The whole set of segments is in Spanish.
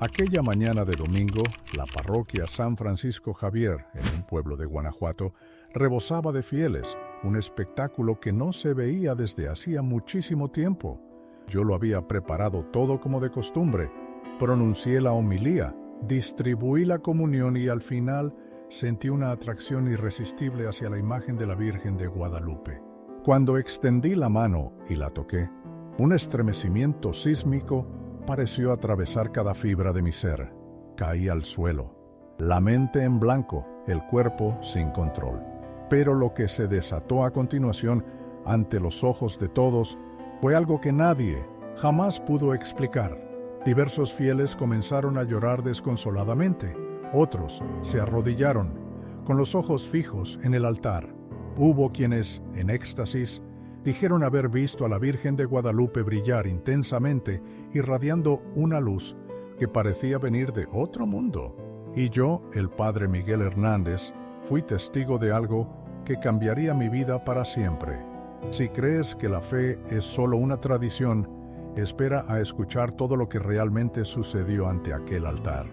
Aquella mañana de domingo, la parroquia San Francisco Javier, en un pueblo de Guanajuato, rebosaba de fieles, un espectáculo que no se veía desde hacía muchísimo tiempo. Yo lo había preparado todo como de costumbre, pronuncié la homilía, distribuí la comunión y al final sentí una atracción irresistible hacia la imagen de la Virgen de Guadalupe. Cuando extendí la mano y la toqué, un estremecimiento sísmico pareció atravesar cada fibra de mi ser. Caí al suelo, la mente en blanco, el cuerpo sin control. Pero lo que se desató a continuación, ante los ojos de todos, fue algo que nadie jamás pudo explicar. Diversos fieles comenzaron a llorar desconsoladamente. Otros se arrodillaron, con los ojos fijos en el altar. Hubo quienes, en éxtasis, dijeron haber visto a la Virgen de Guadalupe brillar intensamente, irradiando una luz que parecía venir de otro mundo. Y yo, el padre Miguel Hernández, fui testigo de algo que cambiaría mi vida para siempre. Si crees que la fe es solo una tradición, espera a escuchar todo lo que realmente sucedió ante aquel altar.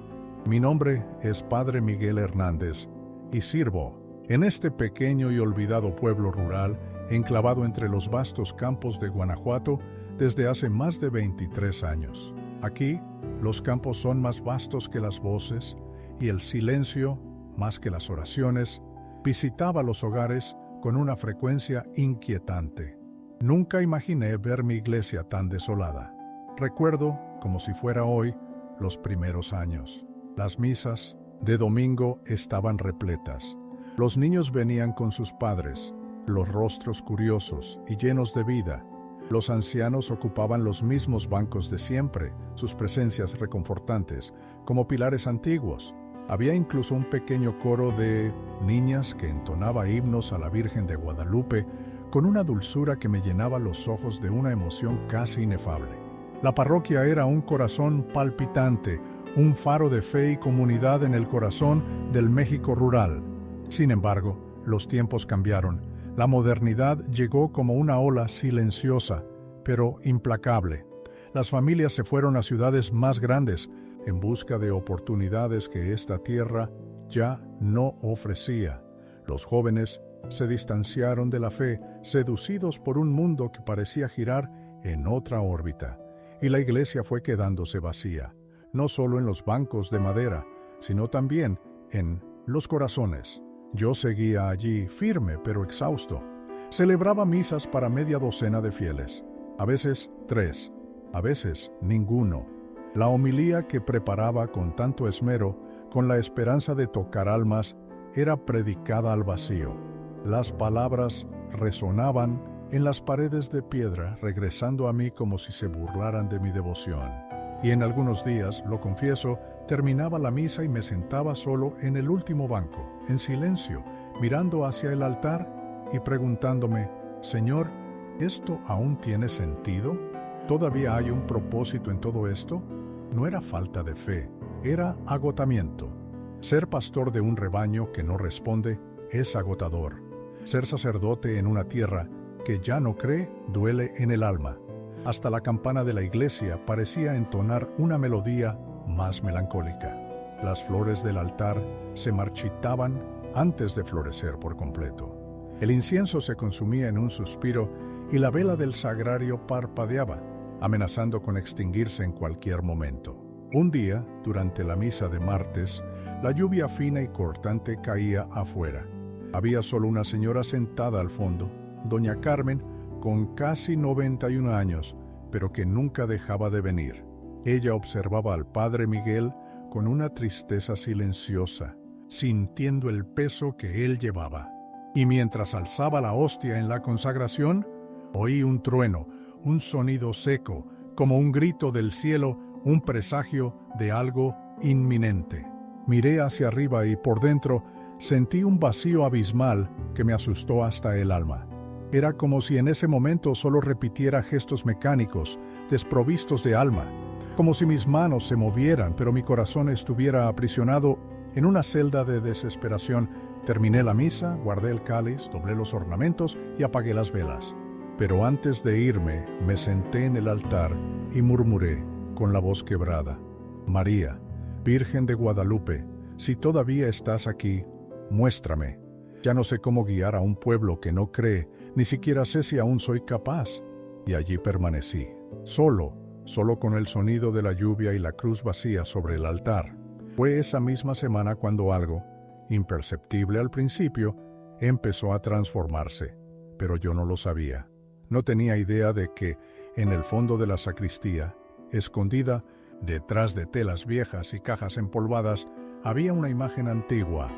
Mi nombre es Padre Miguel Hernández y sirvo en este pequeño y olvidado pueblo rural enclavado entre los vastos campos de Guanajuato desde hace más de 23 años. Aquí, los campos son más vastos que las voces y el silencio, más que las oraciones, visitaba los hogares con una frecuencia inquietante. Nunca imaginé ver mi iglesia tan desolada. Recuerdo, como si fuera hoy, los primeros años. Las misas de domingo estaban repletas. Los niños venían con sus padres, los rostros curiosos y llenos de vida. Los ancianos ocupaban los mismos bancos de siempre, sus presencias reconfortantes, como pilares antiguos. Había incluso un pequeño coro de niñas que entonaba himnos a la Virgen de Guadalupe con una dulzura que me llenaba los ojos de una emoción casi inefable. La parroquia era un corazón palpitante, un faro de fe y comunidad en el corazón del México rural. Sin embargo, los tiempos cambiaron. La modernidad llegó como una ola silenciosa, pero implacable. Las familias se fueron a ciudades más grandes en busca de oportunidades que esta tierra ya no ofrecía. Los jóvenes se distanciaron de la fe, seducidos por un mundo que parecía girar en otra órbita, y la iglesia fue quedándose vacía, no solo en los bancos de madera, sino también en los corazones. Yo seguía allí, firme pero exhausto. Celebraba misas para media docena de fieles, a veces 3, a veces ninguno. La homilía que preparaba con tanto esmero, con la esperanza de tocar almas, era predicada al vacío. Las palabras resonaban en las paredes de piedra, regresando a mí como si se burlaran de mi devoción. Y en algunos días, lo confieso, terminaba la misa y me sentaba solo en el último banco, en silencio, mirando hacia el altar y preguntándome, Señor, ¿esto aún tiene sentido? ¿Todavía hay un propósito en todo esto? No era falta de fe, era agotamiento. Ser pastor de un rebaño que no responde es agotador. Ser sacerdote en una tierra que ya no cree duele en el alma. Hasta la campana de la iglesia parecía entonar una melodía más melancólica. Las flores del altar se marchitaban antes de florecer por completo. El incienso se consumía en un suspiro y la vela del sagrario parpadeaba, amenazando con extinguirse en cualquier momento. Un día, durante la misa de martes, la lluvia fina y cortante caía afuera. Había solo una señora sentada al fondo, doña Carmen, con casi 91 años, pero que nunca dejaba de venir. Ella observaba al padre Miguel con una tristeza silenciosa, sintiendo el peso que él llevaba. Y mientras alzaba la hostia en la consagración, oí un trueno, un sonido seco, como un grito del cielo, un presagio de algo inminente. Miré hacia arriba y por dentro sentí un vacío abismal que me asustó hasta el alma. Era como si en ese momento solo repitiera gestos mecánicos, desprovistos de alma, como si mis manos se movieran, pero mi corazón estuviera aprisionado en una celda de desesperación. Terminé la misa, guardé el cáliz, doblé los ornamentos y apagué las velas. Pero antes de irme, me senté en el altar y murmuré, con la voz quebrada, María, Virgen de Guadalupe, si todavía estás aquí, muéstrame. Ya no sé cómo guiar a un pueblo que no cree, ni siquiera sé si aún soy capaz. Y allí permanecí, solo con el sonido de la lluvia y la cruz vacía sobre el altar. Fue esa misma semana cuando algo, imperceptible al principio, empezó a transformarse, pero yo no lo sabía. No tenía idea de que, en el fondo de la sacristía, escondida detrás de telas viejas y cajas empolvadas, había una imagen antigua,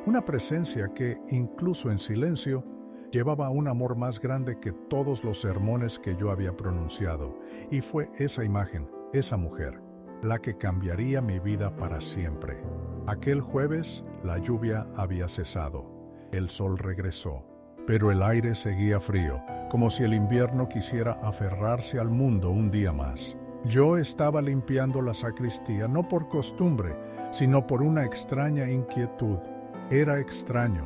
una presencia que, incluso en silencio, llevaba un amor más grande que todos los sermones que yo había pronunciado, y fue esa imagen, esa mujer, la que cambiaría mi vida para siempre. Aquel jueves, la lluvia había cesado, el sol regresó, pero el aire seguía frío, como si el invierno quisiera aferrarse al mundo un día más. Yo estaba limpiando la sacristía no por costumbre, sino por una extraña inquietud. Era extraño.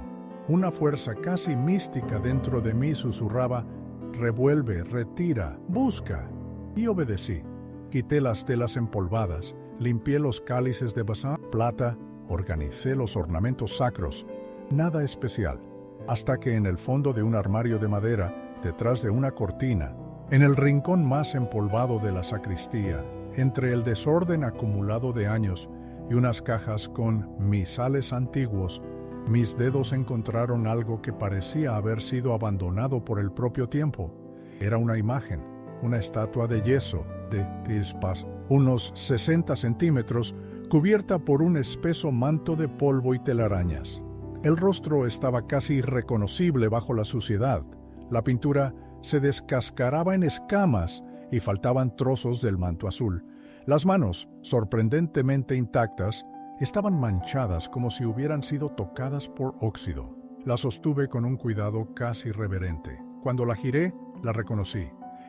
Una fuerza casi mística dentro de mí susurraba: revuelve, retira, busca. Y obedecí. Quité las telas empolvadas, limpié los cálices de basán, plata, organicé los ornamentos sacros. Nada especial. Hasta que en el fondo de un armario de madera, detrás de una cortina, en el rincón más empolvado de la sacristía, entre el desorden acumulado de años y unas cajas con misales antiguos, mis dedos encontraron algo que parecía haber sido abandonado por el propio tiempo. Era una imagen, una estatua de yeso, de tispas, unos 60 centímetros, cubierta por un espeso manto de polvo y telarañas. El rostro estaba casi irreconocible bajo la suciedad. La pintura se descascaraba en escamas y faltaban trozos del manto azul. Las manos, sorprendentemente intactas, estaban manchadas como si hubieran sido tocadas por óxido. La sostuve con un cuidado casi reverente. Cuando la giré, la reconocí.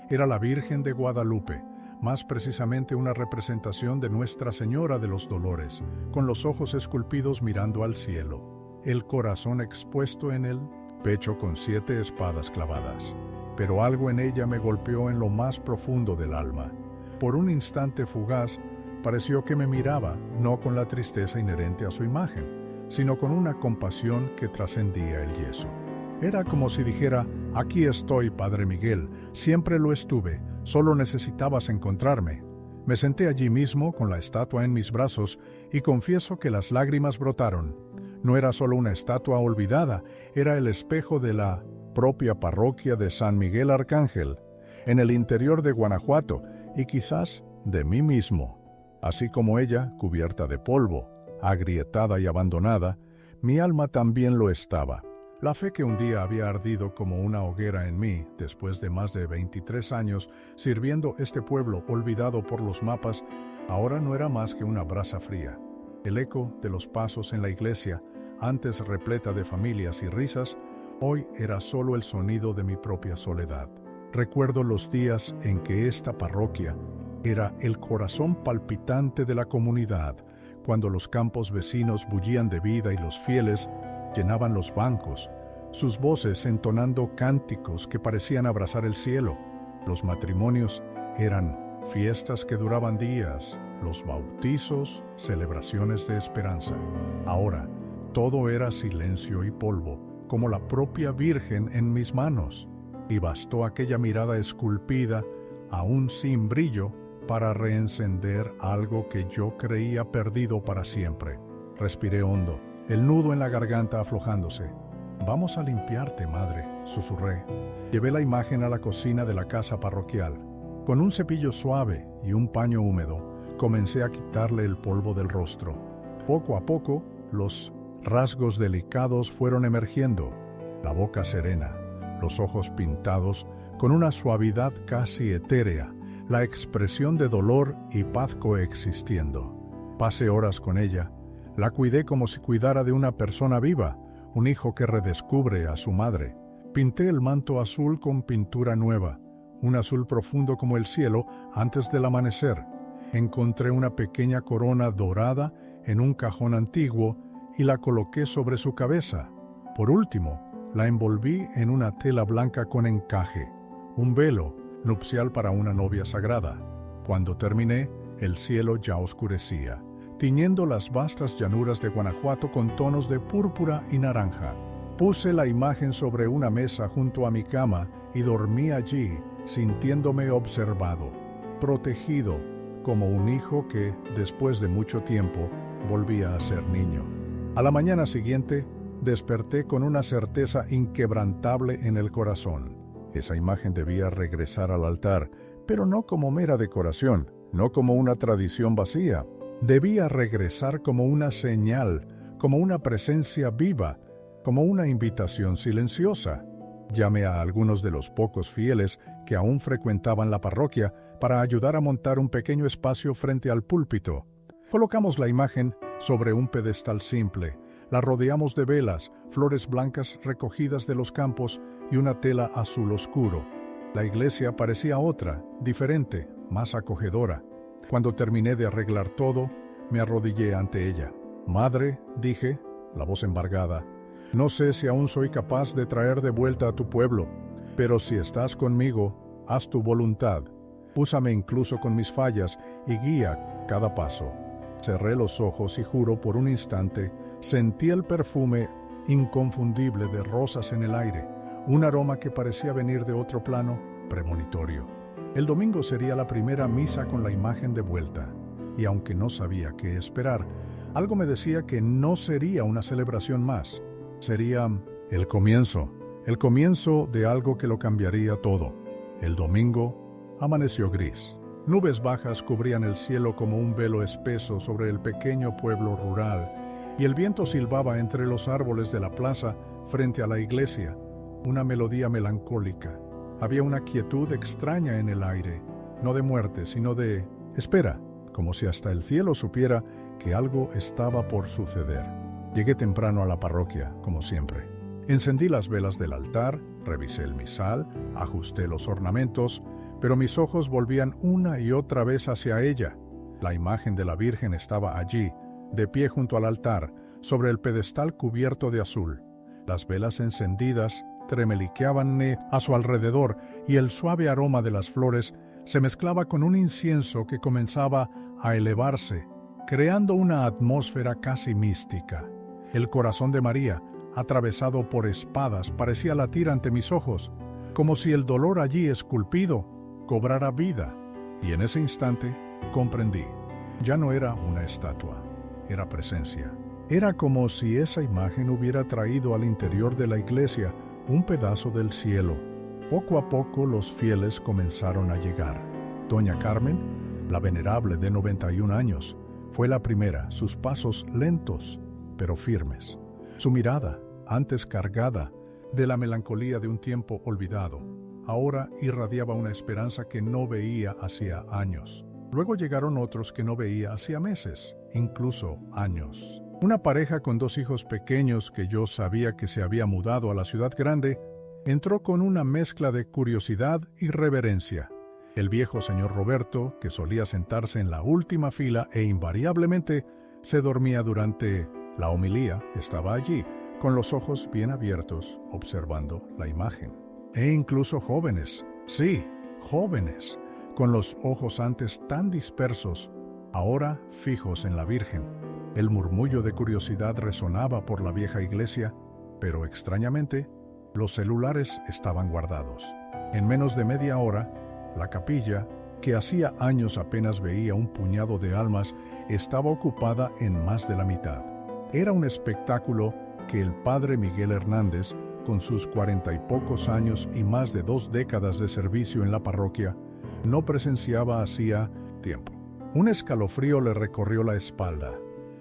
Era la Virgen de Guadalupe, más precisamente una representación de Nuestra Señora de los Dolores, con los ojos esculpidos mirando al cielo, el corazón expuesto en el pecho con 7 espadas clavadas. Pero algo en ella me golpeó en lo más profundo del alma. Por un instante fugaz, pareció que me miraba, no con la tristeza inherente a su imagen, sino con una compasión que trascendía el yeso. Era como si dijera: aquí estoy, Padre Miguel, siempre lo estuve, solo necesitabas encontrarme. Me senté allí mismo con la estatua en mis brazos y confieso que las lágrimas brotaron. No era solo una estatua olvidada, era el espejo de la propia parroquia de San Miguel Arcángel, en el interior de Guanajuato, y quizás de mí mismo. Así como ella, cubierta de polvo, agrietada y abandonada, mi alma también lo estaba. La fe que un día había ardido como una hoguera en mí, después de más de 23 años sirviendo este pueblo olvidado por los mapas, ahora no era más que una brasa fría. El eco de los pasos en la iglesia, antes repleta de familias y risas, hoy era solo el sonido de mi propia soledad. Recuerdo los días en que esta parroquia era el corazón palpitante de la comunidad, cuando los campos vecinos bullían de vida y los fieles llenaban los bancos, sus voces entonando cánticos que parecían abrazar el cielo. Los matrimonios eran fiestas que duraban días, los bautizos, celebraciones de esperanza. Ahora, todo era silencio y polvo, como la propia Virgen en mis manos, y bastó aquella mirada esculpida, aún sin brillo, para reencender algo que yo creía perdido para siempre. Respiré hondo, el nudo en la garganta aflojándose. «Vamos a limpiarte, madre», susurré. Llevé la imagen a la cocina de la casa parroquial. Con un cepillo suave y un paño húmedo, comencé a quitarle el polvo del rostro. Poco a poco, los rasgos delicados fueron emergiendo. La boca serena, los ojos pintados con una suavidad casi etérea, la expresión de dolor y paz coexistiendo. Pasé horas con ella. La cuidé como si cuidara de una persona viva, un hijo que redescubre a su madre. Pinté el manto azul con pintura nueva, un azul profundo como el cielo antes del amanecer. Encontré una pequeña corona dorada en un cajón antiguo y la coloqué sobre su cabeza. Por último, la envolví en una tela blanca con encaje, un velo nupcial para una novia sagrada. Cuando terminé, El cielo ya oscurecía, tiñendo las vastas llanuras de Guanajuato con tonos de púrpura y naranja. Puse la imagen sobre una mesa junto a mi cama y dormí allí, sintiéndome observado, protegido, como un hijo que, después de mucho tiempo, volvía a ser niño. A la mañana siguiente, desperté con una certeza inquebrantable en el corazón. Esa imagen debía regresar al altar, pero no como mera decoración, no como una tradición vacía. Debía regresar como una señal, como una presencia viva, como una invitación silenciosa. Llamé a algunos de los pocos fieles que aún frecuentaban la parroquia para ayudar a montar un pequeño espacio frente al púlpito. Colocamos la imagen sobre un pedestal simple, la rodeamos de velas, flores blancas recogidas de los campos y una tela azul oscuro. La iglesia parecía otra, diferente, más acogedora. Cuando terminé de arreglar todo, me arrodillé ante ella. «Madre», dije, la voz embargada, «no sé si aún soy capaz de traer de vuelta a tu pueblo, pero si estás conmigo, haz tu voluntad. Úsame incluso con mis fallas y guía cada paso». Cerré los ojos y juro por un instante, sentí el perfume inconfundible de rosas en el aire, un aroma que parecía venir de otro plano, premonitorio. El domingo sería la primera misa con la imagen de vuelta, y aunque no sabía qué esperar, algo me decía que no sería una celebración más. Sería el comienzo de algo que lo cambiaría todo. El domingo amaneció gris. Nubes bajas cubrían el cielo como un velo espeso sobre el pequeño pueblo rural, y el viento silbaba entre los árboles de la plaza frente a la iglesia, una melodía melancólica. Había una quietud extraña en el aire, no de muerte, sino de espera, como si hasta el cielo supiera que algo estaba por suceder. Llegué temprano a la parroquia, como siempre. Encendí las velas del altar, revisé el misal, ajusté los ornamentos, pero mis ojos volvían una y otra vez hacia ella. La imagen de la Virgen estaba allí, de pie junto al altar, sobre el pedestal cubierto de azul. Las velas encendidas tremeliqueaban a su alrededor y el suave aroma de las flores se mezclaba con un incienso que comenzaba a elevarse, creando una atmósfera casi mística. El corazón de María, atravesado por espadas, parecía latir ante mis ojos, como si el dolor allí esculpido cobrara vida. Y en ese instante comprendí. Ya no era una estatua, era presencia. Era como si esa imagen hubiera traído al interior de la iglesia un pedazo del cielo. Poco a poco los fieles comenzaron a llegar. Doña Carmen, la venerable de 91 años, fue la primera, sus pasos lentos, pero firmes. Su mirada, antes cargada de la melancolía de un tiempo olvidado, ahora irradiaba una esperanza que no veía hacía años. Luego llegaron otros que no veía hacía meses, incluso años. Una pareja con 2 hijos pequeños que yo sabía que se había mudado a la ciudad grande, entró con una mezcla de curiosidad y reverencia. El viejo señor Roberto, que solía sentarse en la última fila e invariablemente se dormía durante la homilía, estaba allí, con los ojos bien abiertos, observando la imagen. E incluso jóvenes, sí, jóvenes, con los ojos antes tan dispersos, ahora fijos en la Virgen. El murmullo de curiosidad resonaba por la vieja iglesia, pero extrañamente, los celulares estaban guardados. En menos de media hora, la capilla, que hacía años apenas veía un puñado de almas, estaba ocupada en más de la mitad. Era un espectáculo que el padre Miguel Hernández, con sus 40 y pocos años y más de 2 décadas de servicio en la parroquia, no presenciaba hacía tiempo. Un escalofrío le recorrió la espalda.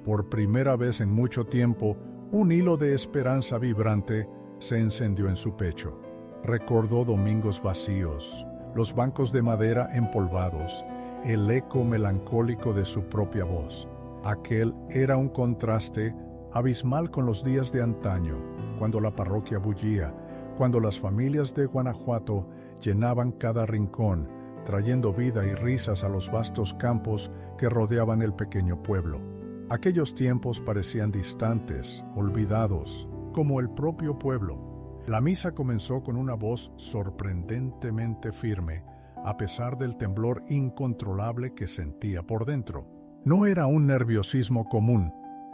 Por primera vez en mucho tiempo, un hilo de esperanza vibrante se encendió en su pecho. Recordó domingos vacíos, los bancos de madera empolvados, el eco melancólico de su propia voz. Aquel era un contraste abismal con los días de antaño, cuando la parroquia bullía, cuando las familias de Guanajuato llenaban cada rincón, trayendo vida y risas a los vastos campos que rodeaban el pequeño pueblo. Aquellos tiempos parecían distantes, olvidados, como el propio pueblo. La misa comenzó con una voz sorprendentemente firme, a pesar del temblor incontrolable que sentía por dentro. No era un nerviosismo común,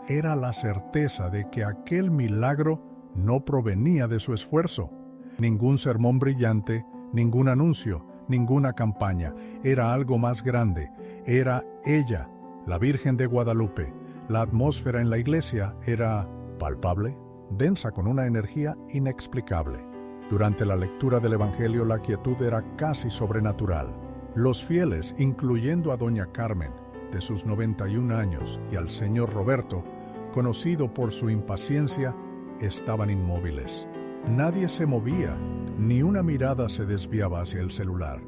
era la certeza de que aquel milagro no provenía de su esfuerzo. Ningún sermón brillante, ningún anuncio, ninguna campaña. Era algo más grande. Era ella, la Virgen de Guadalupe. La atmósfera en la iglesia era palpable, densa con una energía inexplicable. Durante la lectura del Evangelio la quietud era casi sobrenatural. Los fieles, incluyendo a doña Carmen, de sus 91 años, y al señor Roberto, conocido por su impaciencia, estaban inmóviles. Nadie se movía, ni una mirada se desviaba hacia el celular.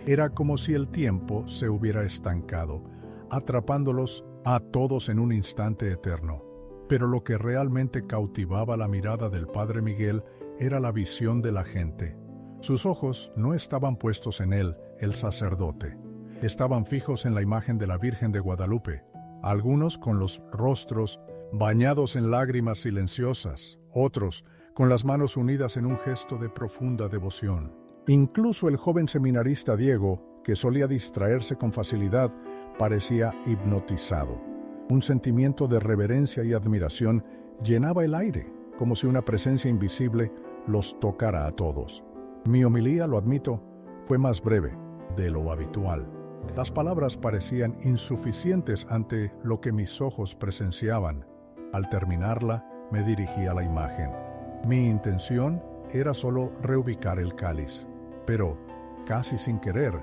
Era como si el tiempo se hubiera estancado, atrapándolos a todos en un instante eterno. Pero lo que realmente cautivaba la mirada del padre Miguel era la visión de la gente. Sus ojos no estaban puestos en él, el sacerdote. Estaban fijos en la imagen de la Virgen de Guadalupe, algunos con los rostros bañados en lágrimas silenciosas, otros con las manos unidas en un gesto de profunda devoción. Incluso el joven seminarista Diego, que solía distraerse con facilidad, parecía hipnotizado. Un sentimiento de reverencia y admiración llenaba el aire, como si una presencia invisible los tocara a todos. Mi homilía, lo admito, fue más breve de lo habitual. Las palabras parecían insuficientes ante lo que mis ojos presenciaban. Al terminarla, me dirigí a la imagen. Mi intención era solo reubicar el cáliz, pero, casi sin querer,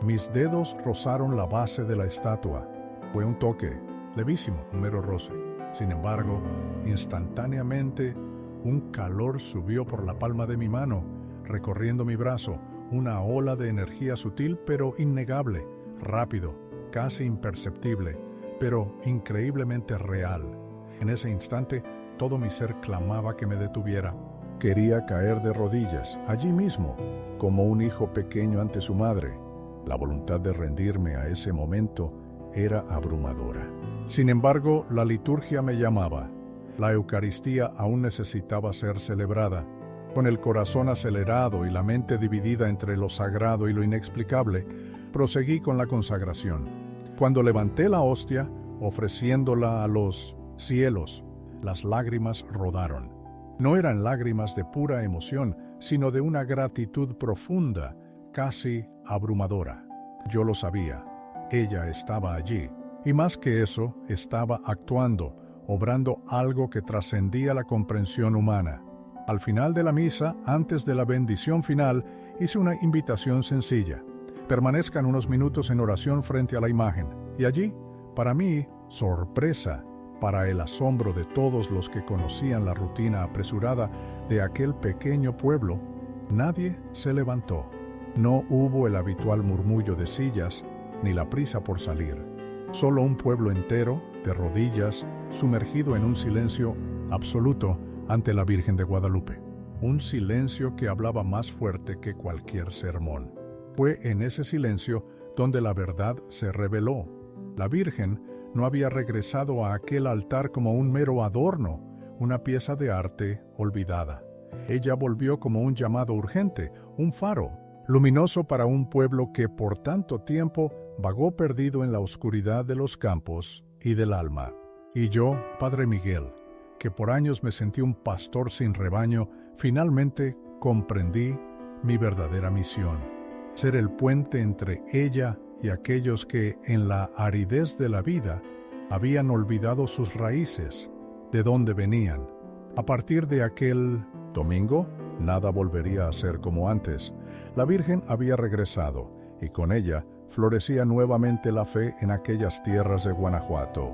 mis dedos rozaron la base de la estatua. Fue un toque, levísimo, un mero roce. Sin embargo, instantáneamente, un calor subió por la palma de mi mano, recorriendo mi brazo, una ola de energía sutil pero innegable, rápido, casi imperceptible, pero increíblemente real. En ese instante, todo mi ser clamaba que me detuviera. Quería caer de rodillas, allí mismo, como un hijo pequeño ante su madre. La voluntad de rendirme a ese momento era abrumadora. Sin embargo, la liturgia me llamaba. La Eucaristía aún necesitaba ser celebrada. Con el corazón acelerado y la mente dividida entre lo sagrado y lo inexplicable, proseguí con la consagración. Cuando levanté la hostia, ofreciéndola a los cielos, las lágrimas rodaron. No eran lágrimas de pura emoción, sino de una gratitud profunda, casi abrumadora. Yo lo sabía. Ella estaba allí, y más que eso, estaba actuando, obrando algo que trascendía la comprensión humana. Al final de la misa, antes de la bendición final, hice una invitación sencilla. Permanezcan unos minutos en oración frente a la imagen. Y allí, para mí, sorpresa, para el asombro de todos los que conocían la rutina apresurada de aquel pequeño pueblo, nadie se levantó. No hubo el habitual murmullo de sillas, ni la prisa por salir. Solo un pueblo entero, de rodillas, sumergido en un silencio absoluto ante la Virgen de Guadalupe. Un silencio que hablaba más fuerte que cualquier sermón. Fue en ese silencio donde la verdad se reveló. La Virgen no había regresado a aquel altar como un mero adorno, una pieza de arte olvidada. Ella volvió como un llamado urgente, un faro, luminoso para un pueblo que por tanto tiempo vagó perdido en la oscuridad de los campos y del alma. Y yo, Padre Miguel, que por años me sentí un pastor sin rebaño, finalmente comprendí mi verdadera misión: ser el puente entre ella y aquellos que, en la aridez de la vida, habían olvidado sus raíces, de dónde venían. A partir de aquel domingo, nada volvería a ser como antes. La Virgen había regresado, y con ella florecía nuevamente la fe en aquellas tierras de Guanajuato.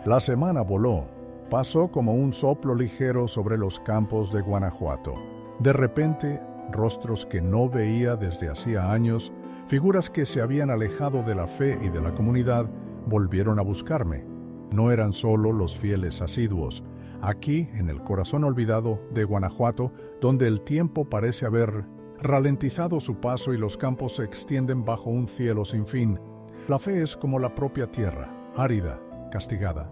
La semana voló, pasó como un soplo ligero sobre los campos de Guanajuato. De repente, rostros que no veía desde hacía años, figuras que se habían alejado de la fe y de la comunidad, volvieron a buscarme. No eran solo los fieles asiduos. Aquí, en el corazón olvidado de Guanajuato, donde el tiempo parece haber ralentizado su paso y los campos se extienden bajo un cielo sin fin, la fe es como la propia tierra, árida, castigada.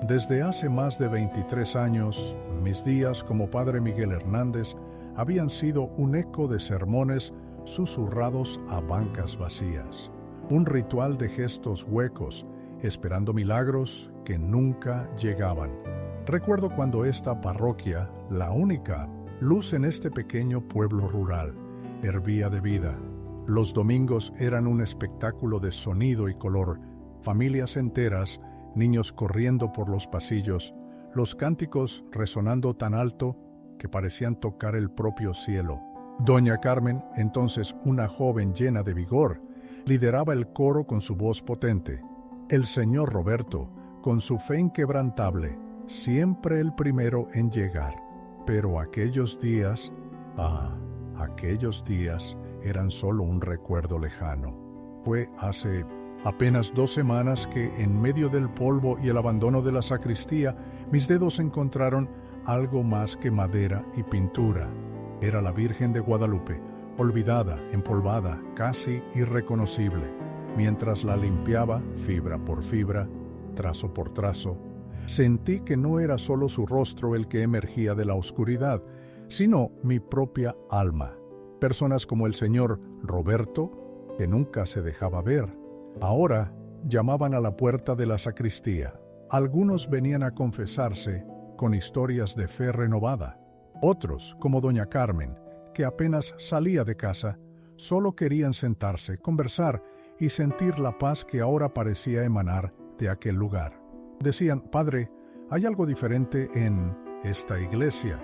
Desde hace más de 23 años, mis días como Padre Miguel Hernández habían sido un eco de sermones susurrados a bancas vacías. Un ritual de gestos huecos, esperando milagros que nunca llegaban. Recuerdo cuando esta parroquia, la única luz en este pequeño pueblo rural, hervía de vida. Los domingos eran un espectáculo de sonido y color, familias enteras, niños corriendo por los pasillos, los cánticos resonando tan alto que parecían tocar el propio cielo. Doña Carmen, entonces una joven llena de vigor, lideraba el coro con su voz potente. El señor Roberto, con su fe inquebrantable, siempre el primero en llegar. Pero aquellos días, aquellos días eran solo un recuerdo lejano. Fue hace apenas 2 semanas que, en medio del polvo y el abandono de la sacristía, mis dedos encontraron algo más que madera y pintura. Era la Virgen de Guadalupe, olvidada, empolvada, casi irreconocible. Mientras la limpiaba, fibra por fibra, trazo por trazo, sentí que no era solo su rostro el que emergía de la oscuridad, sino mi propia alma. Personas como el señor Roberto, que nunca se dejaba ver, ahora llamaban a la puerta de la sacristía. Algunos venían a confesarse con historias de fe renovada. Otros, como doña Carmen, que apenas salía de casa, solo querían sentarse, conversar y sentir la paz que ahora parecía emanar de aquel lugar. Decían: «Padre, hay algo diferente en esta iglesia.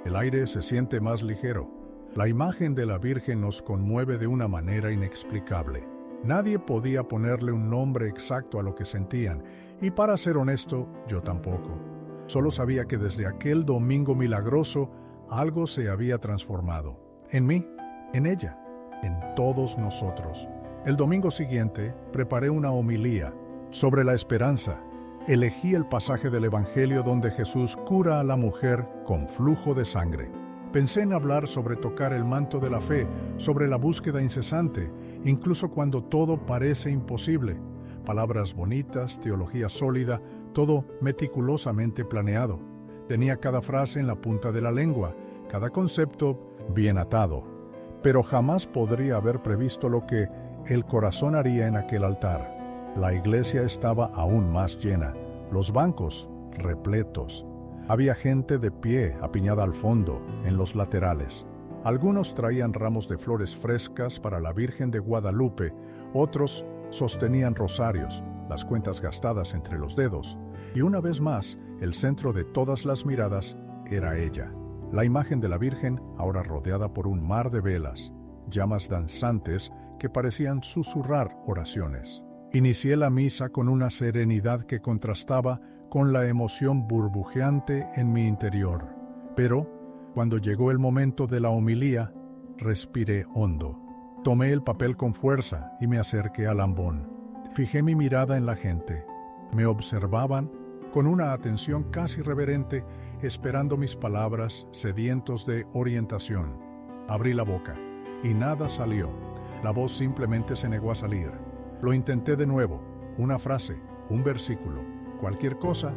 El aire se siente más ligero. La imagen de la Virgen nos conmueve de una manera inexplicable». Nadie podía ponerle un nombre exacto a lo que sentían, y para ser honesto, yo tampoco. Solo sabía que desde aquel domingo milagroso, algo se había transformado. En mí, en ella, en todos nosotros. El domingo siguiente, preparé una homilía sobre la esperanza. Elegí el pasaje del Evangelio donde Jesús cura a la mujer con flujo de sangre. Pensé en hablar sobre tocar el manto de la fe, sobre la búsqueda incesante, incluso cuando todo parece imposible. Palabras bonitas, teología sólida, todo meticulosamente planeado. Tenía cada frase en la punta de la lengua, cada concepto bien atado. Pero jamás podría haber previsto lo que el corazón haría en aquel altar. La iglesia estaba aún más llena, los bancos repletos. Había gente de pie, apiñada al fondo, en los laterales. Algunos traían ramos de flores frescas para la Virgen de Guadalupe, otros sostenían rosarios, las cuentas gastadas entre los dedos, y una vez más, el centro de todas las miradas era ella, la imagen de la Virgen ahora rodeada por un mar de velas, llamas danzantes que parecían susurrar oraciones. Inicié la misa con una serenidad que contrastaba con la emoción burbujeante en mi interior. Pero, cuando llegó el momento de la homilía, respiré hondo. Tomé el papel con fuerza y me acerqué al ambón. Fijé mi mirada en la gente. Me observaban con una atención casi reverente, esperando mis palabras, sedientos de orientación. Abrí la boca, y nada salió. La voz simplemente se negó a salir. Lo intenté de nuevo, una frase, un versículo, cualquier cosa,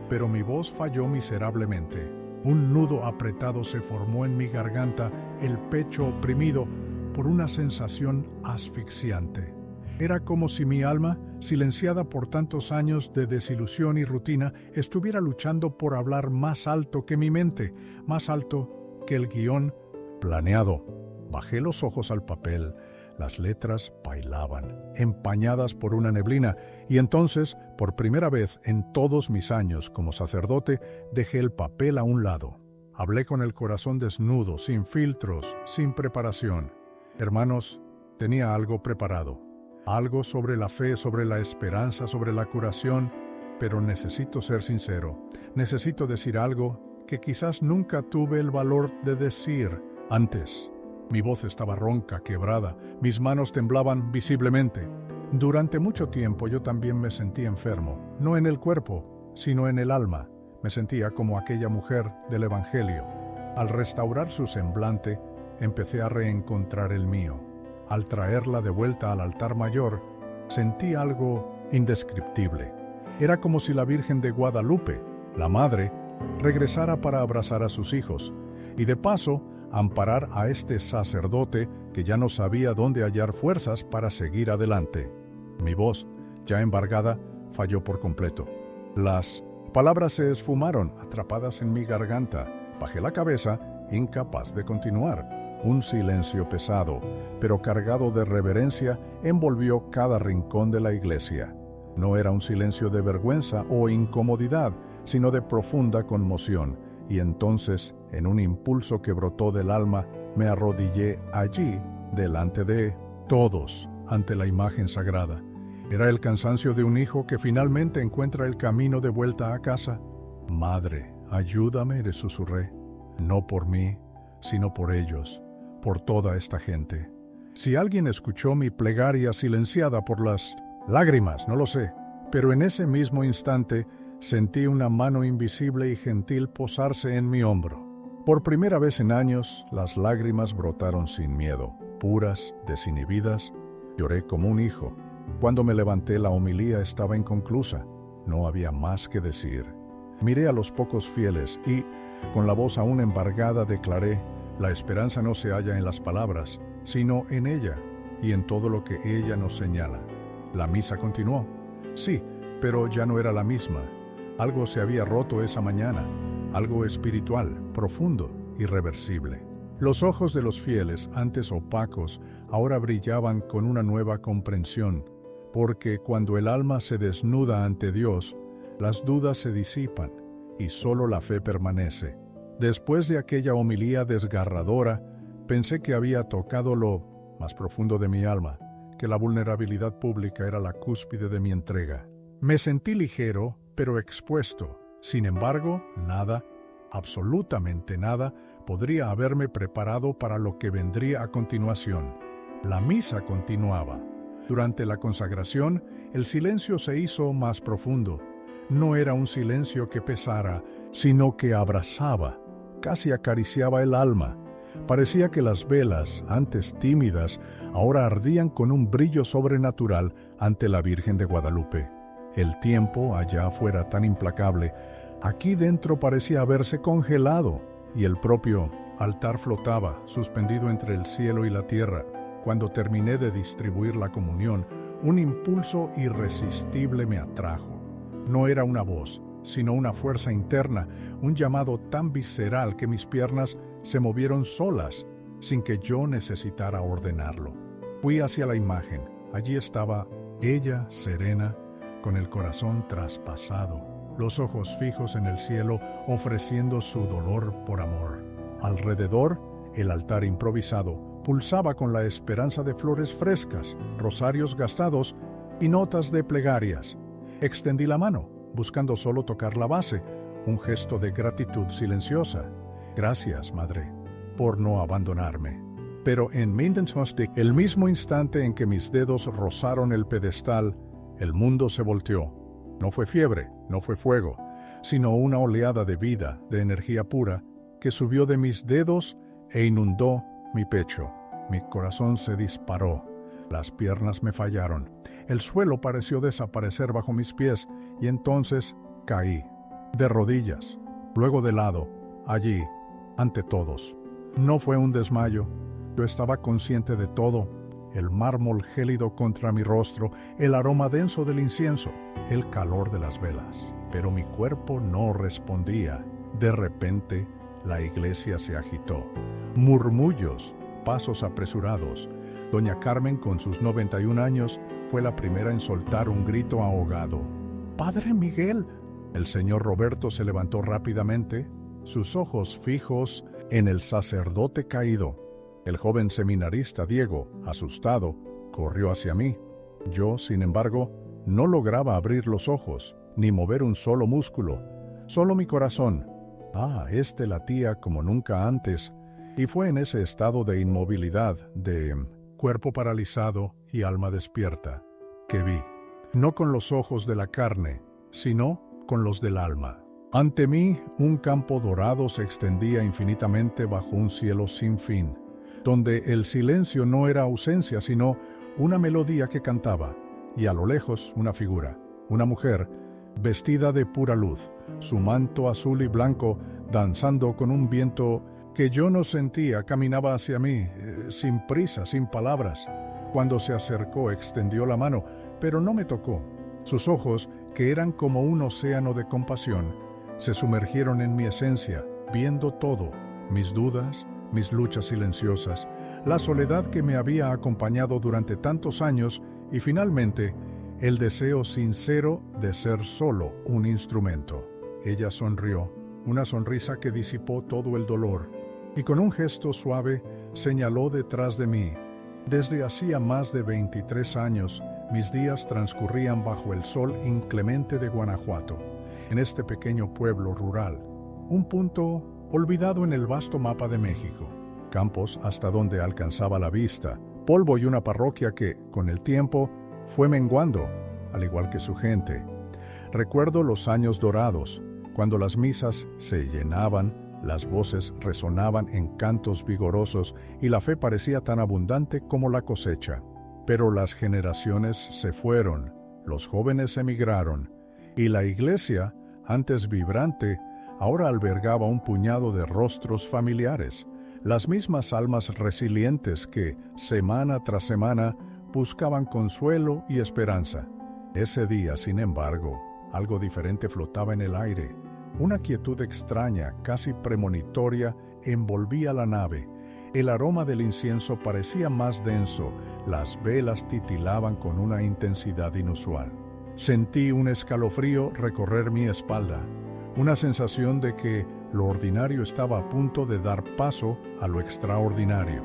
pero mi voz falló miserablemente. Un nudo apretado se formó en mi garganta, el pecho oprimido por una sensación asfixiante. Era como si mi alma, silenciada por tantos años de desilusión y rutina, estuviera luchando por hablar más alto que mi mente, más alto que el guión planeado. Bajé los ojos al papel. Las letras bailaban, empañadas por una neblina, y entonces, por primera vez en todos mis años como sacerdote, dejé el papel a un lado. Hablé con el corazón desnudo, sin filtros, sin preparación. Hermanos, tenía algo preparado. Algo sobre la fe, sobre la esperanza, sobre la curación, pero necesito ser sincero. Necesito decir algo que quizás nunca tuve el valor de decir antes. Mi voz estaba ronca, quebrada, mis manos temblaban visiblemente. Durante mucho tiempo yo también me sentí enfermo, no en el cuerpo, sino en el alma. Me sentía como aquella mujer del Evangelio. Al restaurar su semblante, empecé a reencontrar el mío. Al traerla de vuelta al altar mayor, sentí algo indescriptible. Era como si la Virgen de Guadalupe, la Madre, regresara para abrazar a sus hijos, y de paso, amparar a este sacerdote que ya no sabía dónde hallar fuerzas para seguir adelante. Mi voz, ya embargada, falló por completo. Las palabras se esfumaron, atrapadas en mi garganta. Bajé la cabeza, incapaz de continuar. Un silencio pesado, pero cargado de reverencia, envolvió cada rincón de la iglesia. No era un silencio de vergüenza o incomodidad, sino de profunda conmoción, y entonces, en un impulso que brotó del alma, me arrodillé allí, delante de todos, ante la imagen sagrada. Era el cansancio de un hijo que finalmente encuentra el camino de vuelta a casa. «Madre, ayúdame», le susurré. «No por mí, sino por ellos, por toda esta gente». Si alguien escuchó mi plegaria silenciada por las lágrimas, no lo sé, pero en ese mismo instante sentí una mano invisible y gentil posarse en mi hombro. Por primera vez en años, las lágrimas brotaron sin miedo, puras, desinhibidas. Lloré como un hijo. Cuando me levanté, la homilía estaba inconclusa. No había más que decir. Miré a los pocos fieles y, con la voz aún embargada, declaré: la esperanza no se halla en las palabras, sino en ella y en todo lo que ella nos señala. La misa continuó. Sí, pero ya no era la misma. Algo se había roto esa mañana, algo espiritual, profundo, irreversible. Los ojos de los fieles, antes opacos, ahora brillaban con una nueva comprensión, porque cuando el alma se desnuda ante Dios, las dudas se disipan y solo la fe permanece. Después de aquella homilía desgarradora, pensé que había tocado lo más profundo de mi alma, que la vulnerabilidad pública era la cúspide de mi entrega. Me sentí ligero, pero expuesto. Sin embargo, nada, absolutamente nada, podría haberme preparado para lo que vendría a continuación. La misa continuaba. Durante la consagración, el silencio se hizo más profundo. No era un silencio que pesara, sino que abrazaba, casi acariciaba el alma. Parecía que las velas, antes tímidas, ahora ardían con un brillo sobrenatural ante la Virgen de Guadalupe. El tiempo, allá afuera tan implacable, aquí dentro parecía haberse congelado, y el propio altar flotaba, suspendido entre el cielo y la tierra. Cuando terminé de distribuir la comunión, un impulso irresistible me atrajo. No era una voz, sino una fuerza interna, un llamado tan visceral que mis piernas se movieron solas, sin que yo necesitara ordenarlo. Fui hacia la imagen. Allí estaba ella, serena, con el corazón traspasado, los ojos fijos en el cielo, ofreciendo su dolor por amor. Alrededor, el altar improvisado pulsaba con la esperanza de flores frescas, rosarios gastados y notas de plegarias. Extendí la mano, buscando solo tocar la base, un gesto de gratitud silenciosa. Gracias, Madre, por no abandonarme. Pero en Mindensmostik, el mismo instante en que mis dedos rozaron el pedestal, el mundo se volteó. No fue fiebre, no fue fuego, sino una oleada de vida, de energía pura, que subió de mis dedos e inundó mi pecho. Mi corazón se disparó. Las piernas me fallaron. El suelo pareció desaparecer bajo mis pies y entonces caí, de rodillas, luego de lado, allí, ante todos. No fue un desmayo. Yo estaba consciente de todo. El mármol gélido contra mi rostro, el aroma denso del incienso, el calor de las velas. Pero mi cuerpo no respondía. De repente, la iglesia se agitó. Murmullos, pasos apresurados. Doña Carmen, con sus 91 años, fue la primera en soltar un grito ahogado. «¡Padre Miguel!». El señor Roberto se levantó rápidamente, sus ojos fijos en el sacerdote caído. El joven seminarista Diego, asustado, corrió hacia mí. Yo, sin embargo, no lograba abrir los ojos, ni mover un solo músculo, solo mi corazón. Este latía como nunca antes, y fue en ese estado de inmovilidad, de cuerpo paralizado y alma despierta, que vi, no con los ojos de la carne, sino con los del alma. Ante mí, un campo dorado se extendía infinitamente bajo un cielo sin fin, donde el silencio no era ausencia, sino una melodía que cantaba, y a lo lejos una figura, una mujer, vestida de pura luz, su manto azul y blanco danzando con un viento que yo no sentía, caminaba hacia mí, sin prisa, sin palabras. Cuando se acercó, extendió la mano, pero no me tocó. Sus ojos, que eran como un océano de compasión, se sumergieron en mi esencia, viendo todo, mis dudas, mis luchas silenciosas, la soledad que me había acompañado durante tantos años y finalmente el deseo sincero de ser solo un instrumento. Ella sonrió, una sonrisa que disipó todo el dolor, y con un gesto suave señaló detrás de mí. Desde hacía más de 23 años, mis días transcurrían bajo el sol inclemente de Guanajuato, en este pequeño pueblo rural, un punto olvidado en el vasto mapa de México. Campos hasta donde alcanzaba la vista, polvo y una parroquia que, con el tiempo, fue menguando, al igual que su gente. Recuerdo los años dorados, cuando las misas se llenaban, las voces resonaban en cantos vigorosos y la fe parecía tan abundante como la cosecha. Pero las generaciones se fueron, los jóvenes emigraron, y la iglesia, antes vibrante, ahora albergaba un puñado de rostros familiares, las mismas almas resilientes que, semana tras semana, buscaban consuelo y esperanza. Ese día, sin embargo, algo diferente flotaba en el aire. Una quietud extraña, casi premonitoria, envolvía la nave. El aroma del incienso parecía más denso, las velas titilaban con una intensidad inusual. Sentí un escalofrío recorrer mi espalda, una sensación de que lo ordinario estaba a punto de dar paso a lo extraordinario.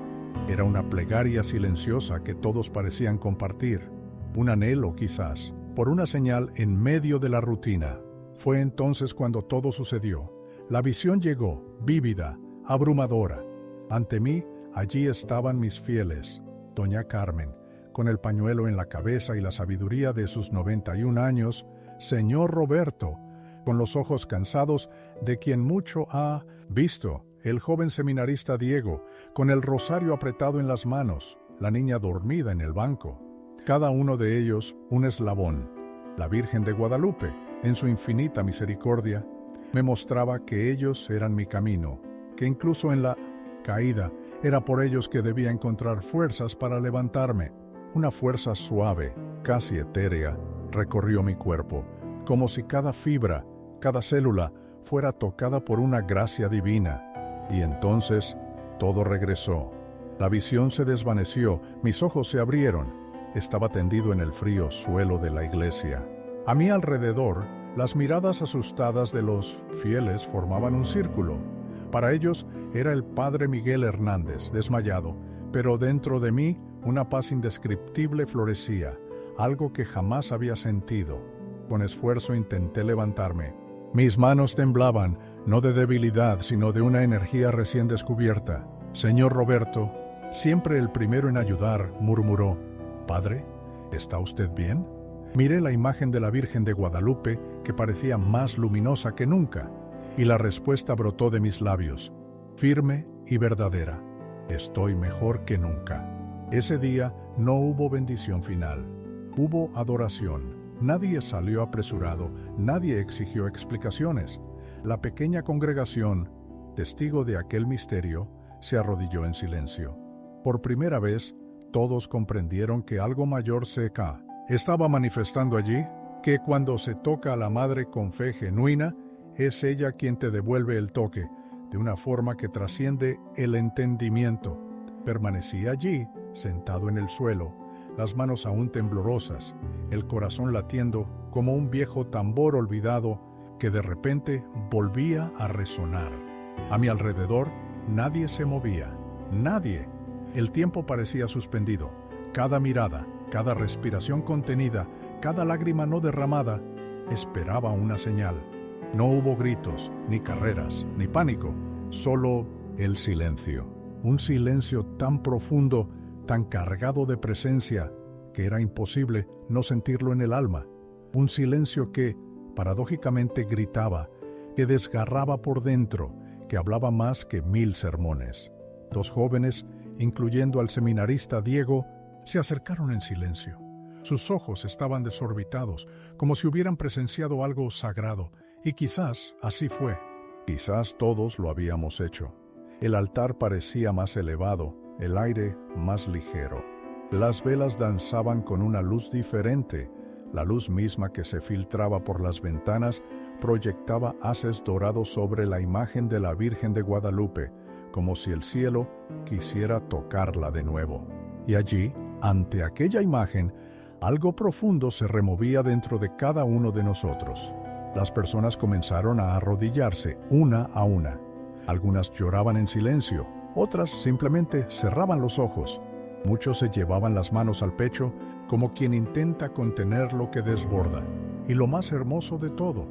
Era una plegaria silenciosa que todos parecían compartir, un anhelo quizás, por una señal en medio de la rutina. Fue entonces cuando todo sucedió. La visión llegó, vívida, abrumadora. Ante mí, allí estaban mis fieles, doña Carmen, con el pañuelo en la cabeza y la sabiduría de sus 91 años, señor Roberto, con los ojos cansados de quien mucho ha visto, el joven seminarista Diego, con el rosario apretado en las manos, la niña dormida en el banco. Cada uno de ellos un eslabón. La Virgen de Guadalupe, en su infinita misericordia, me mostraba que ellos eran mi camino, que incluso en la caída era por ellos que debía encontrar fuerzas para levantarme. Una fuerza suave, casi etérea, recorrió mi cuerpo, como si cada fibra, cada célula, fuera tocada por una gracia divina. Y entonces todo regresó. La visión se desvaneció, mis ojos se abrieron. Estaba tendido en el frío suelo de la iglesia. A mi alrededor, las miradas asustadas de los fieles formaban un círculo. Para ellos era el padre Miguel Hernández, desmayado, pero dentro de mí una paz indescriptible florecía, algo que jamás había sentido. Con esfuerzo intenté levantarme. Mis manos temblaban, no de debilidad, sino de una energía recién descubierta. Señor Roberto, siempre el primero en ayudar, murmuró. «Padre, ¿está usted bien?» Miré la imagen de la Virgen de Guadalupe, que parecía más luminosa que nunca, y la respuesta brotó de mis labios, firme y verdadera. «Estoy mejor que nunca». Ese día no hubo bendición final. Hubo adoración. Nadie salió apresurado, nadie exigió explicaciones. La pequeña congregación, testigo de aquel misterio, se arrodilló en silencio. Por primera vez, todos comprendieron que algo mayor se estaba manifestando allí, que cuando se toca a la Madre con fe genuina, es ella quien te devuelve el toque, de una forma que trasciende el entendimiento. Permanecí allí, sentado en el suelo, las manos aún temblorosas, el corazón latiendo como un viejo tambor olvidado que de repente volvía a resonar. A mi alrededor nadie se movía, nadie. El tiempo parecía suspendido. Cada mirada, cada respiración contenida, cada lágrima no derramada, esperaba una señal. No hubo gritos, ni carreras, ni pánico, solo el silencio. Un silencio tan profundo, tan cargado de presencia, que era imposible no sentirlo en el alma. Un silencio que, paradójicamente, gritaba, que desgarraba por dentro, que hablaba más que 1000 sermones. Dos jóvenes, incluyendo al seminarista Diego, se acercaron en silencio. Sus ojos estaban desorbitados, como si hubieran presenciado algo sagrado, y quizás así fue. Quizás todos lo habíamos hecho. El altar parecía más elevado, el aire más ligero. Las velas danzaban con una luz diferente. La luz misma que se filtraba por las ventanas proyectaba haces dorados sobre la imagen de la Virgen de Guadalupe, como si el cielo quisiera tocarla de nuevo. Y allí, ante aquella imagen, algo profundo se removía dentro de cada uno de nosotros. Las personas comenzaron a arrodillarse una a una. Algunas lloraban en silencio, otras simplemente cerraban los ojos. Muchos se llevaban las manos al pecho como quien intenta contener lo que desborda. Y lo más hermoso de todo,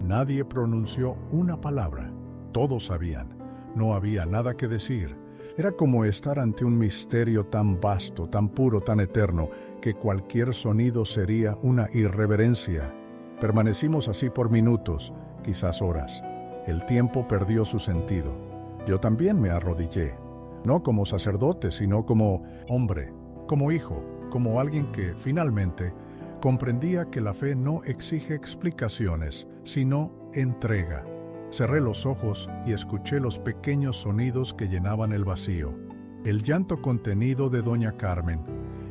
nadie pronunció una palabra. Todos sabían. No había nada que decir. Era como estar ante un misterio tan vasto, tan puro, tan eterno, que cualquier sonido sería una irreverencia. Permanecimos así por minutos, quizás horas. El tiempo perdió su sentido. Yo también me arrodillé, no como sacerdote, sino como hombre, como hijo, como alguien que, finalmente, comprendía que la fe no exige explicaciones, sino entrega. Cerré los ojos y escuché los pequeños sonidos que llenaban el vacío. El llanto contenido de doña Carmen,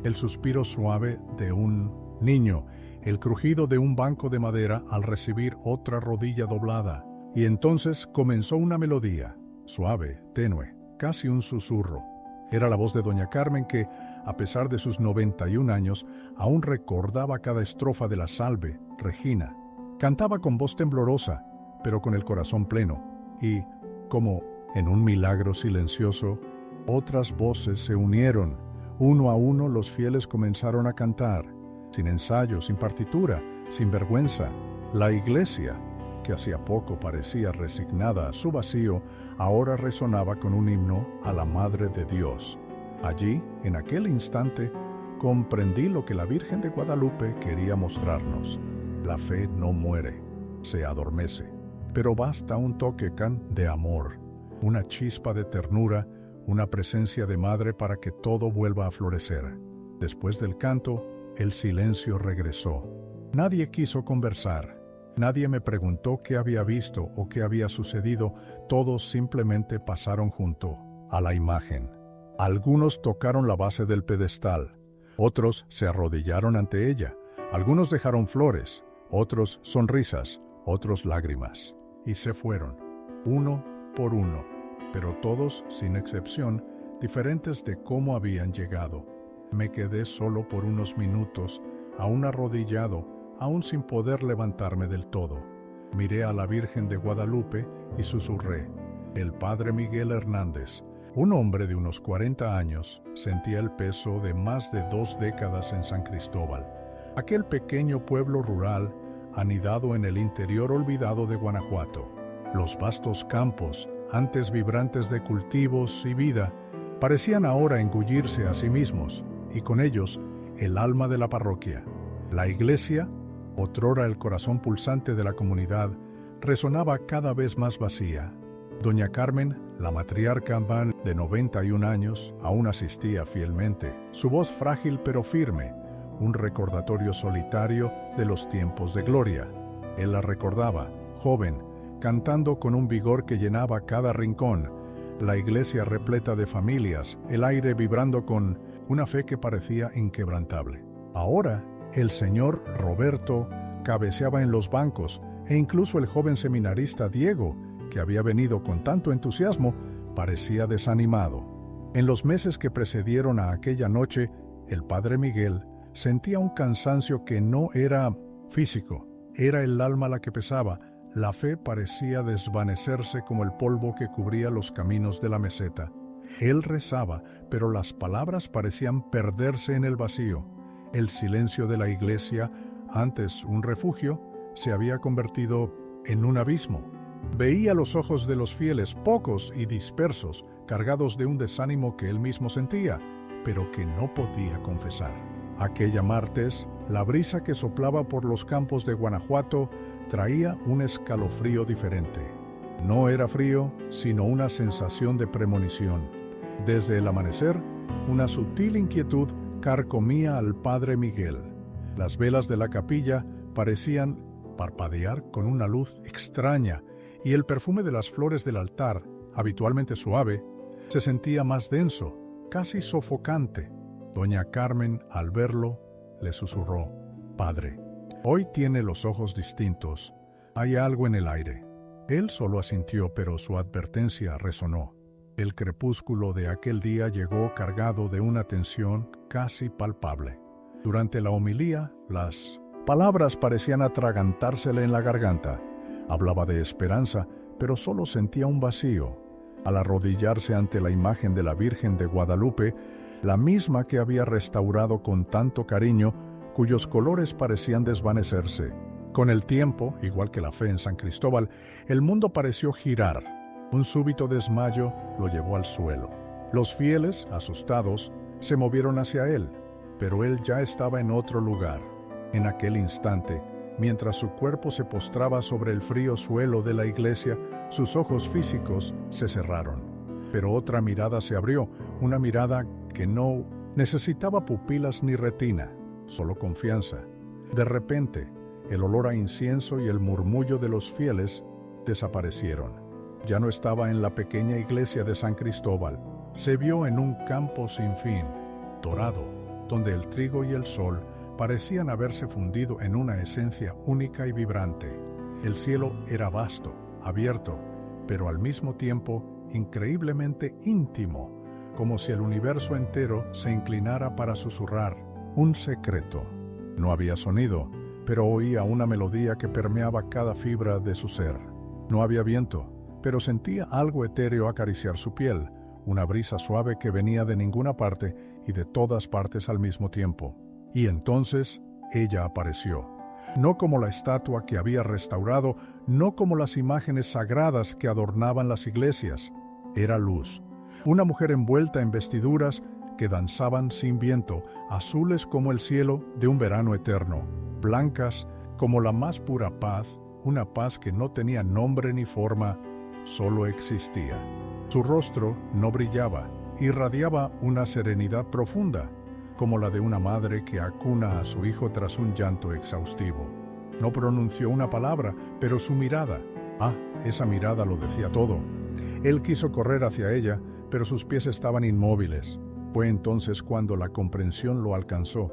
el suspiro suave de un niño, el crujido de un banco de madera al recibir otra rodilla doblada. Y entonces comenzó una melodía, suave, tenue, casi un susurro. Era la voz de doña Carmen que, a pesar de sus 91 años, aún recordaba cada estrofa de la Salve, Regina. Cantaba con voz temblorosa, pero con el corazón pleno, y, como en un milagro silencioso, otras voces se unieron. Uno a uno los fieles comenzaron a cantar, sin ensayo, sin partitura, sin vergüenza. La iglesia, que hacía poco parecía resignada a su vacío, ahora resonaba con un himno a la Madre de Dios. Allí, en aquel instante, comprendí lo que la Virgen de Guadalupe quería mostrarnos. La fe no muere, se adormece. Pero basta un toque de amor, una chispa de ternura, una presencia de madre para que todo vuelva a florecer. Después del canto, el silencio regresó. Nadie quiso conversar. Nadie me preguntó qué había visto o qué había sucedido. Todos simplemente pasaron junto a la imagen. Algunos tocaron la base del pedestal. Otros se arrodillaron ante ella. Algunos dejaron flores, otros sonrisas, otros lágrimas. Y se fueron, uno por uno, pero todos, sin excepción, diferentes de cómo habían llegado. Me quedé solo por unos minutos, aún arrodillado, aún sin poder levantarme del todo. Miré a la Virgen de Guadalupe y susurré. El padre Miguel Hernández, un hombre de unos 40 años, sentía el peso de más de 2 décadas en San Cristóbal, aquel pequeño pueblo rural anidado en el interior olvidado de Guanajuato. Los vastos campos, antes vibrantes de cultivos y vida, parecían ahora engullirse a sí mismos, y con ellos el alma de la parroquia. La iglesia, otrora el corazón pulsante de la comunidad, resonaba cada vez más vacía. Doña Carmen, la matriarca de 91 años, aún asistía fielmente, su voz frágil pero firme, un recordatorio solitario de los tiempos de gloria. Él la recordaba, joven, cantando con un vigor que llenaba cada rincón, la iglesia repleta de familias, el aire vibrando con una fe que parecía inquebrantable. Ahora, el señor Roberto cabeceaba en los bancos, e incluso el joven seminarista Diego, que había venido con tanto entusiasmo, parecía desanimado. En los meses que precedieron a aquella noche, el padre Miguel sentía un cansancio que no era físico, era el alma la que pesaba. La fe parecía desvanecerse como el polvo que cubría los caminos de la meseta. Él rezaba, pero las palabras parecían perderse en el vacío. El silencio de la iglesia, antes un refugio, se había convertido en un abismo. Veía los ojos de los fieles, pocos y dispersos, cargados de un desánimo que él mismo sentía, pero que no podía confesar. Aquella martes, la brisa que soplaba por los campos de Guanajuato traía un escalofrío diferente. No era frío, sino una sensación de premonición. Desde el amanecer, una sutil inquietud carcomía al padre Miguel. Las velas de la capilla parecían parpadear con una luz extraña, y el perfume de las flores del altar, habitualmente suave, se sentía más denso, casi sofocante. Doña Carmen, al verlo, le susurró: «Padre, hoy tiene los ojos distintos. Hay algo en el aire». Él solo asintió, pero su advertencia resonó. El crepúsculo de aquel día llegó cargado de una tensión casi palpable. Durante la homilía, las palabras parecían atragantársele en la garganta. Hablaba de esperanza, pero solo sentía un vacío. Al arrodillarse ante la imagen de la Virgen de Guadalupe, la misma que había restaurado con tanto cariño, cuyos colores parecían desvanecerse. Con el tiempo, igual que la fe en San Cristóbal, el mundo pareció girar. Un súbito desmayo lo llevó al suelo. Los fieles, asustados, se movieron hacia él, pero él ya estaba en otro lugar. En aquel instante, mientras su cuerpo se postraba sobre el frío suelo de la iglesia, sus ojos físicos se cerraron. Pero otra mirada se abrió, una mirada que no necesitaba pupilas ni retina, solo confianza. De repente, el olor a incienso y el murmullo de los fieles desaparecieron. Ya no estaba en la pequeña iglesia de San Cristóbal. Se vio en un campo sin fin, dorado, donde el trigo y el sol parecían haberse fundido en una esencia única y vibrante. El cielo era vasto, abierto, pero al mismo tiempo increíblemente íntimo, como si el universo entero se inclinara para susurrar un secreto. No había sonido, pero oía una melodía que permeaba cada fibra de su ser. No había viento, pero sentía algo etéreo acariciar su piel, una brisa suave que venía de ninguna parte y de todas partes al mismo tiempo. Y entonces ella apareció, no como la estatua que había restaurado, no como las imágenes sagradas que adornaban las iglesias. Era luz, una mujer envuelta en vestiduras que danzaban sin viento, azules como el cielo de un verano eterno, blancas como la más pura paz, una paz que no tenía nombre ni forma, solo existía. Su rostro no brillaba, irradiaba una serenidad profunda, como la de una madre que acuna a su hijo tras un llanto exhaustivo. No pronunció una palabra, pero su mirada, esa mirada lo decía todo. Él quiso correr hacia ella, pero sus pies estaban inmóviles. Fue entonces cuando la comprensión lo alcanzó.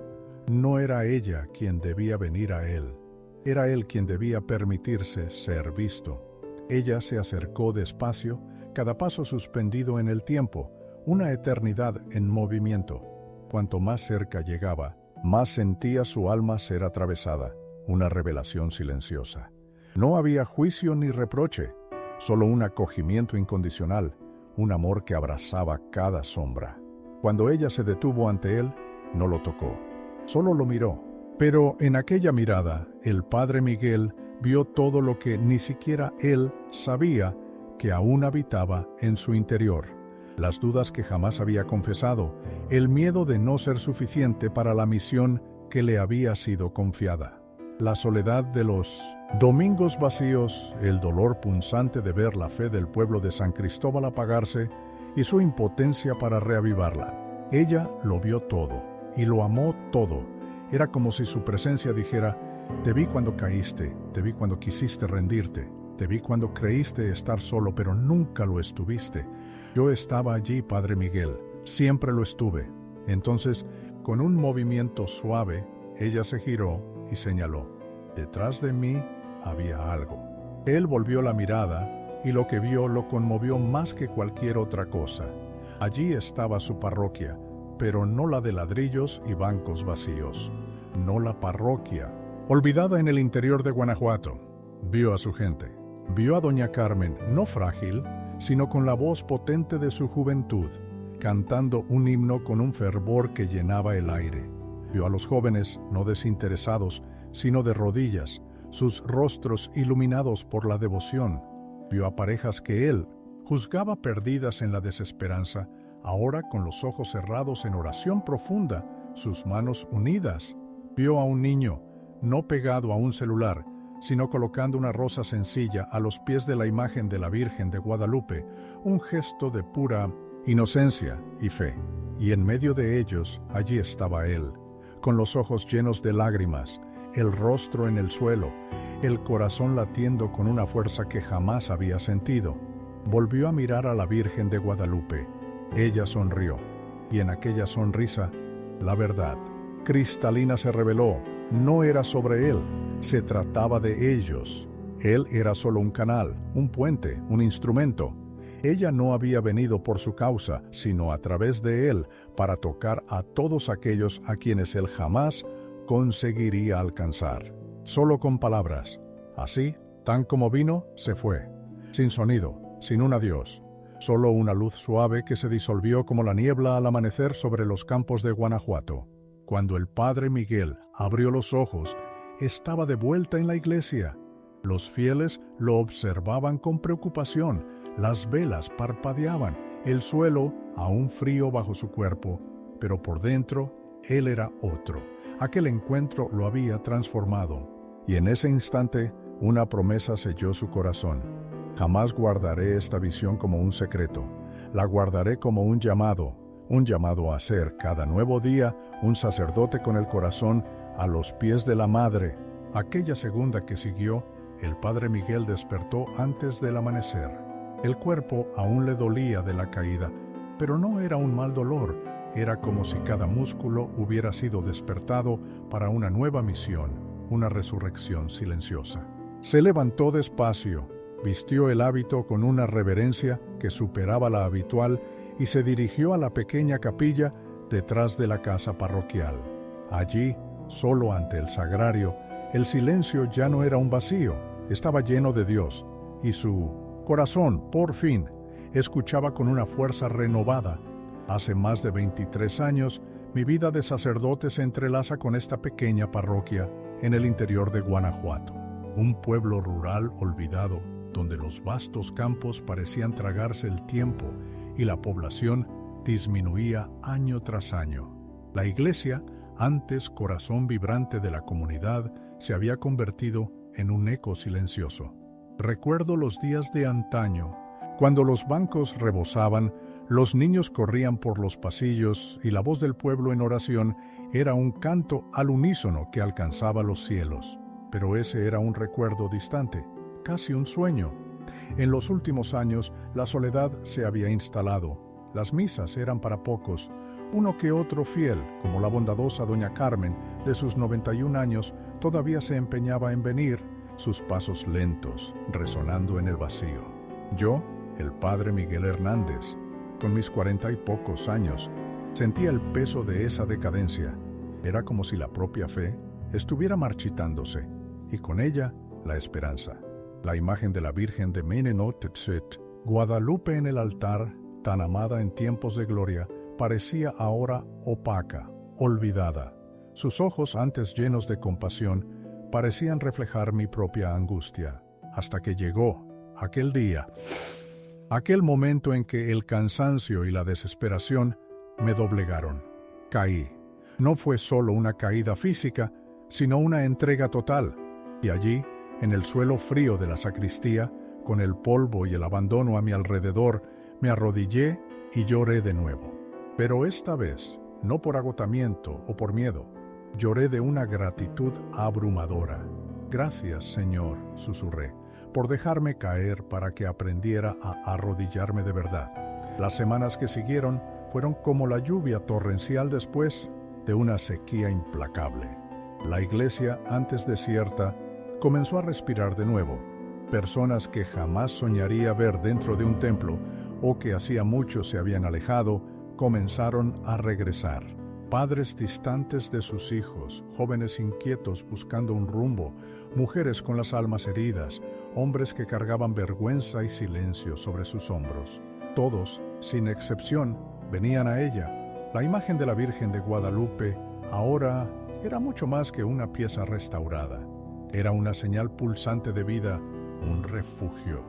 No era ella quien debía venir a él. Era él quien debía permitirse ser visto. Ella se acercó despacio, cada paso suspendido en el tiempo, una eternidad en movimiento. Cuanto más cerca llegaba, más sentía su alma ser atravesada, una revelación silenciosa. No había juicio ni reproche, solo un acogimiento incondicional, un amor que abrazaba cada sombra. Cuando ella se detuvo ante él, no lo tocó, solo lo miró. Pero en aquella mirada, el padre Miguel vio todo lo que ni siquiera él sabía que aún habitaba en su interior. Las dudas que jamás había confesado, el miedo de no ser suficiente para la misión que le había sido confiada. La soledad de los domingos vacíos, el dolor punzante de ver la fe del pueblo de San Cristóbal apagarse y su impotencia para reavivarla. Ella lo vio todo y lo amó todo. Era como si su presencia dijera: te vi cuando caíste, te vi cuando quisiste rendirte, te vi cuando creíste estar solo, pero nunca lo estuviste. Yo estaba allí, Padre Miguel, siempre lo estuve. Entonces, con un movimiento suave, ella se giró y señaló: detrás de mí había algo. Él volvió la mirada y lo que vio lo conmovió más que cualquier otra cosa. Allí estaba su parroquia, pero no la de ladrillos y bancos vacíos, no la parroquia, olvidada en el interior de Guanajuato. Vio a su gente, vio a doña Carmen, no frágil, sino con la voz potente de su juventud, cantando un himno con un fervor que llenaba el aire. Vio a los jóvenes, no desinteresados, sino de rodillas, sus rostros iluminados por la devoción. Vio a parejas que él juzgaba perdidas en la desesperanza, ahora con los ojos cerrados en oración profunda, sus manos unidas. Vio a un niño, no pegado a un celular, sino colocando una rosa sencilla a los pies de la imagen de la Virgen de Guadalupe, un gesto de pura inocencia y fe. Y en medio de ellos, allí estaba él, con los ojos llenos de lágrimas, el rostro en el suelo, el corazón latiendo con una fuerza que jamás había sentido. Volvió a mirar a la Virgen de Guadalupe. Ella sonrió, y en aquella sonrisa, la verdad cristalina se reveló. No era sobre él, se trataba de ellos. Él era solo un canal, un puente, un instrumento. Ella no había venido por su causa, sino a través de él, para tocar a todos aquellos a quienes él jamás conseguiría alcanzar. Solo con palabras. Así, tan como vino, se fue. Sin sonido, sin un adiós. Solo una luz suave que se disolvió como la niebla al amanecer sobre los campos de Guanajuato. Cuando el padre Miguel abrió los ojos, estaba de vuelta en la iglesia. Los fieles lo observaban con preocupación. Las velas parpadeaban, el suelo aún frío bajo su cuerpo, pero por dentro él era otro. Aquel encuentro lo había transformado, y en ese instante una promesa selló su corazón. Jamás guardaré esta visión como un secreto, la guardaré como un llamado a ser cada nuevo día un sacerdote con el corazón a los pies de la Madre. Aquella segunda que siguió, el padre Miguel despertó antes del amanecer. El cuerpo aún le dolía de la caída, pero no era un mal dolor, era como si cada músculo hubiera sido despertado para una nueva misión, una resurrección silenciosa. Se levantó despacio, vistió el hábito con una reverencia que superaba la habitual y se dirigió a la pequeña capilla detrás de la casa parroquial. Allí, solo ante el sagrario, el silencio ya no era un vacío, estaba lleno de Dios, y su corazón, por fin, escuchaba con una fuerza renovada. Hace más de 23 años, mi vida de sacerdote se entrelaza con esta pequeña parroquia en el interior de Guanajuato, un pueblo rural olvidado, donde los vastos campos parecían tragarse el tiempo y la población disminuía año tras año. La iglesia, antes corazón vibrante de la comunidad, se había convertido en un eco silencioso. Recuerdo los días de antaño, cuando los bancos rebosaban, los niños corrían por los pasillos y la voz del pueblo en oración era un canto al unísono que alcanzaba los cielos. Pero ese era un recuerdo distante, casi un sueño. En los últimos años, la soledad se había instalado. Las misas eran para pocos. Uno que otro fiel, como la bondadosa doña Carmen, de sus 91 años, todavía se empeñaba en venir, sus pasos lentos, resonando en el vacío. Yo, el padre Miguel Hernández, con mis 40 y pocos años, sentía el peso de esa decadencia. Era como si la propia fe estuviera marchitándose, y con ella la esperanza. La imagen de la Virgen de Menenotetset, Guadalupe en el altar, tan amada en tiempos de gloria, parecía ahora opaca, olvidada. Sus ojos, antes llenos de compasión, parecían reflejar mi propia angustia, hasta que llegó aquel día, aquel momento en que el cansancio y la desesperación me doblegaron. Caí. No fue solo una caída física, sino una entrega total, y allí, en el suelo frío de la sacristía, con el polvo y el abandono a mi alrededor, me arrodillé y lloré de nuevo. Pero esta vez, no por agotamiento o por miedo, lloré de una gratitud abrumadora. Gracias, Señor, susurré, por dejarme caer para que aprendiera a arrodillarme de verdad. Las semanas que siguieron fueron como la lluvia torrencial después de una sequía implacable. La iglesia, antes desierta, comenzó a respirar de nuevo. Personas que jamás soñaría ver dentro de un templo o que hacía mucho se habían alejado, comenzaron a regresar. Padres distantes de sus hijos, jóvenes inquietos buscando un rumbo, mujeres con las almas heridas, hombres que cargaban vergüenza y silencio sobre sus hombros. Todos, sin excepción, venían a ella. La imagen de la Virgen de Guadalupe ahora era mucho más que una pieza restaurada. Era una señal pulsante de vida, un refugio.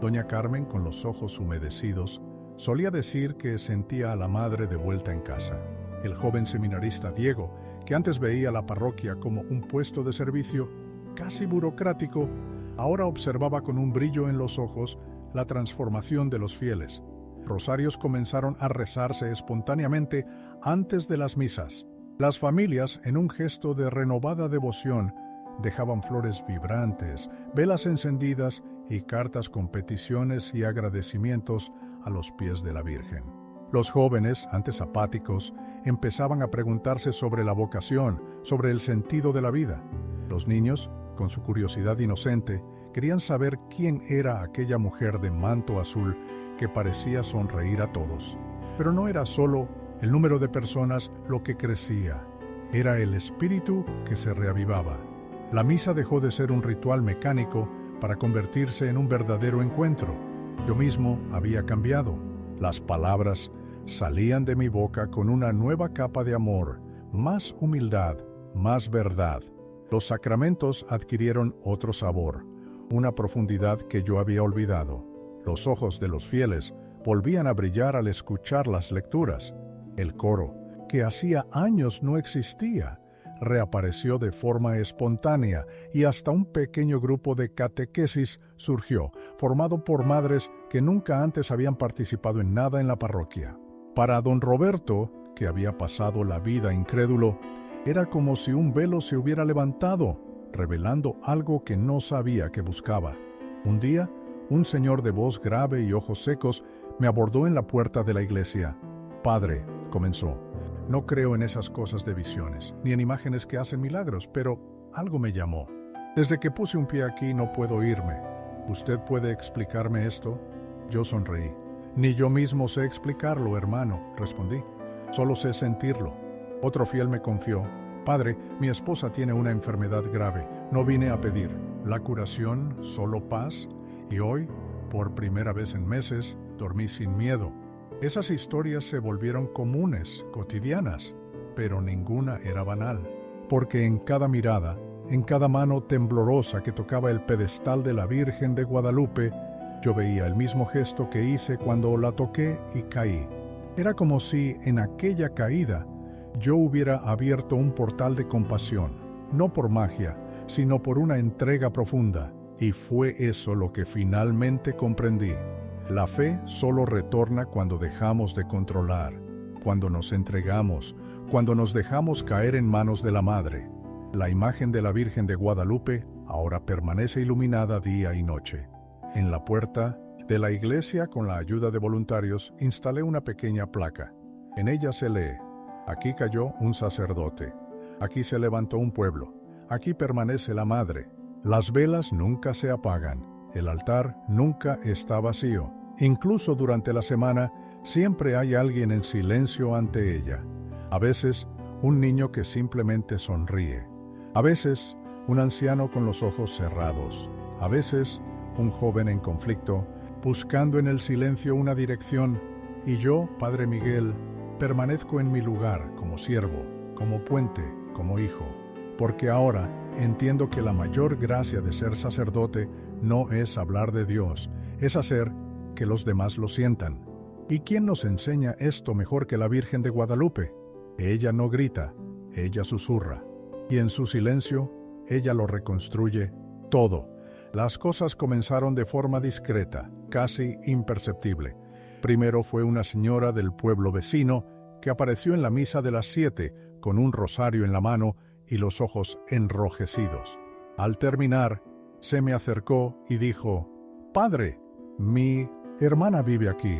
Doña Carmen, con los ojos humedecidos, solía decir que sentía a la madre de vuelta en casa. El joven seminarista Diego, que antes veía la parroquia como un puesto de servicio casi burocrático, ahora observaba con un brillo en los ojos la transformación de los fieles. Rosarios comenzaron a rezarse espontáneamente antes de las misas. Las familias, en un gesto de renovada devoción, dejaban flores vibrantes, velas encendidas y cartas con peticiones y agradecimientos a los pies de la Virgen. Los jóvenes, antes apáticos, empezaban a preguntarse sobre la vocación, sobre el sentido de la vida. Los niños, con su curiosidad inocente, querían saber quién era aquella mujer de manto azul que parecía sonreír a todos. Pero no era solo el número de personas lo que crecía, era el espíritu que se reavivaba. La misa dejó de ser un ritual mecánico para convertirse en un verdadero encuentro. Yo mismo había cambiado. Las palabras salían de mi boca con una nueva capa de amor, más humildad, más verdad. Los sacramentos adquirieron otro sabor, una profundidad que yo había olvidado. Los ojos de los fieles volvían a brillar al escuchar las lecturas. El coro, que hacía años no existía, reapareció de forma espontánea y hasta un pequeño grupo de catequesis surgió, formado por madres que nunca antes habían participado en nada en la parroquia. Para don Roberto, que había pasado la vida incrédulo, era como si un velo se hubiera levantado, revelando algo que no sabía que buscaba. Un día, un señor de voz grave y ojos secos me abordó en la puerta de la iglesia. «Padre», comenzó, «no creo en esas cosas de visiones, ni en imágenes que hacen milagros, pero algo me llamó. Desde que puse un pie aquí no puedo irme. ¿Usted puede explicarme esto?» Yo sonreí. «Ni yo mismo sé explicarlo, hermano», respondí. «Solo sé sentirlo». Otro fiel me confió. «Padre, mi esposa tiene una enfermedad grave. No vine a pedir la curación, solo paz. Y hoy, por primera vez en meses, dormí sin miedo». Esas historias se volvieron comunes, cotidianas, pero ninguna era banal, porque en cada mirada, en cada mano temblorosa que tocaba el pedestal de la Virgen de Guadalupe, yo veía el mismo gesto que hice cuando la toqué y caí. Era como si, en aquella caída, yo hubiera abierto un portal de compasión, no por magia, sino por una entrega profunda, y fue eso lo que finalmente comprendí. La fe solo retorna cuando dejamos de controlar, cuando nos entregamos, cuando nos dejamos caer en manos de la Madre. La imagen de la Virgen de Guadalupe ahora permanece iluminada día y noche. En la puerta de la iglesia, con la ayuda de voluntarios, instalé una pequeña placa. En ella se lee: «Aquí cayó un sacerdote. Aquí se levantó un pueblo. Aquí permanece la Madre. Las velas nunca se apagan. El altar nunca está vacío. Incluso durante la semana, siempre hay alguien en silencio ante ella. A veces, un niño que simplemente sonríe. A veces, un anciano con los ojos cerrados. A veces, un joven en conflicto, buscando en el silencio una dirección. Y yo, Padre Miguel, permanezco en mi lugar como siervo, como puente, como hijo. Porque ahora entiendo que la mayor gracia de ser sacerdote no es hablar de Dios, es hacer que los demás lo sientan. ¿Y quién nos enseña esto mejor que la Virgen de Guadalupe? Ella no grita, ella susurra. Y en su silencio, ella lo reconstruye todo. Las cosas comenzaron de forma discreta, casi imperceptible. Primero fue una señora del pueblo vecino que apareció en la misa de las 7 con un rosario en la mano y los ojos enrojecidos. Al terminar, se me acercó y dijo: «Padre, mi hermana vive aquí.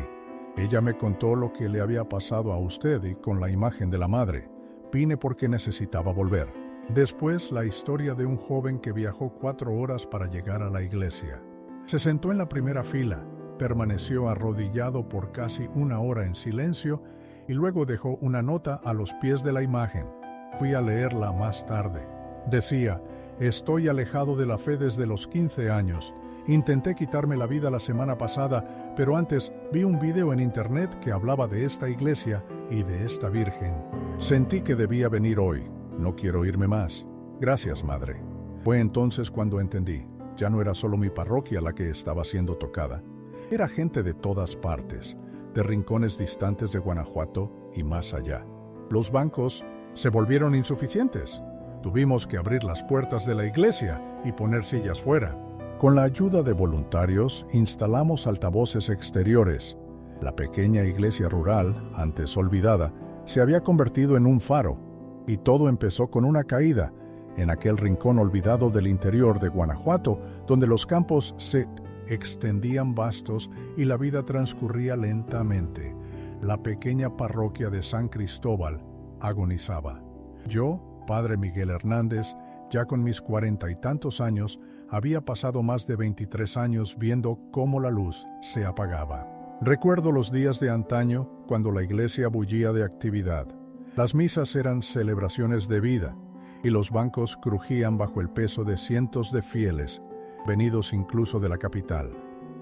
Ella me contó lo que le había pasado a usted y con la imagen de la Madre. Vine porque necesitaba volver». Después, la historia de un joven que viajó 4 horas para llegar a la iglesia. Se sentó en la primera fila, permaneció arrodillado por casi 1 hora en silencio y luego dejó una nota a los pies de la imagen. Fui a leerla más tarde. Decía: «Estoy alejado de la fe desde los 15 años. Intenté quitarme la vida la semana pasada, pero antes vi un video en internet que hablaba de esta iglesia y de esta Virgen. Sentí que debía venir hoy. No quiero irme más. Gracias, Madre». Fue entonces cuando entendí. Ya no era solo mi parroquia la que estaba siendo tocada. Era gente de todas partes, de rincones distantes de Guanajuato y más allá. Los bancos se volvieron insuficientes. Tuvimos que abrir las puertas de la iglesia y poner sillas fuera. Con la ayuda de voluntarios, instalamos altavoces exteriores. La pequeña iglesia rural, antes olvidada, se había convertido en un faro. Y todo empezó con una caída, en aquel rincón olvidado del interior de Guanajuato, donde los campos se extendían bastos y la vida transcurría lentamente. La pequeña parroquia de San Cristóbal agonizaba. Yo, padre Miguel Hernández, ya con mis 40 y tantos años, había pasado más de 23 años viendo cómo la luz se apagaba. Recuerdo los días de antaño, cuando la iglesia bullía de actividad. Las misas eran celebraciones de vida, y los bancos crujían bajo el peso de cientos de fieles, venidos incluso de la capital.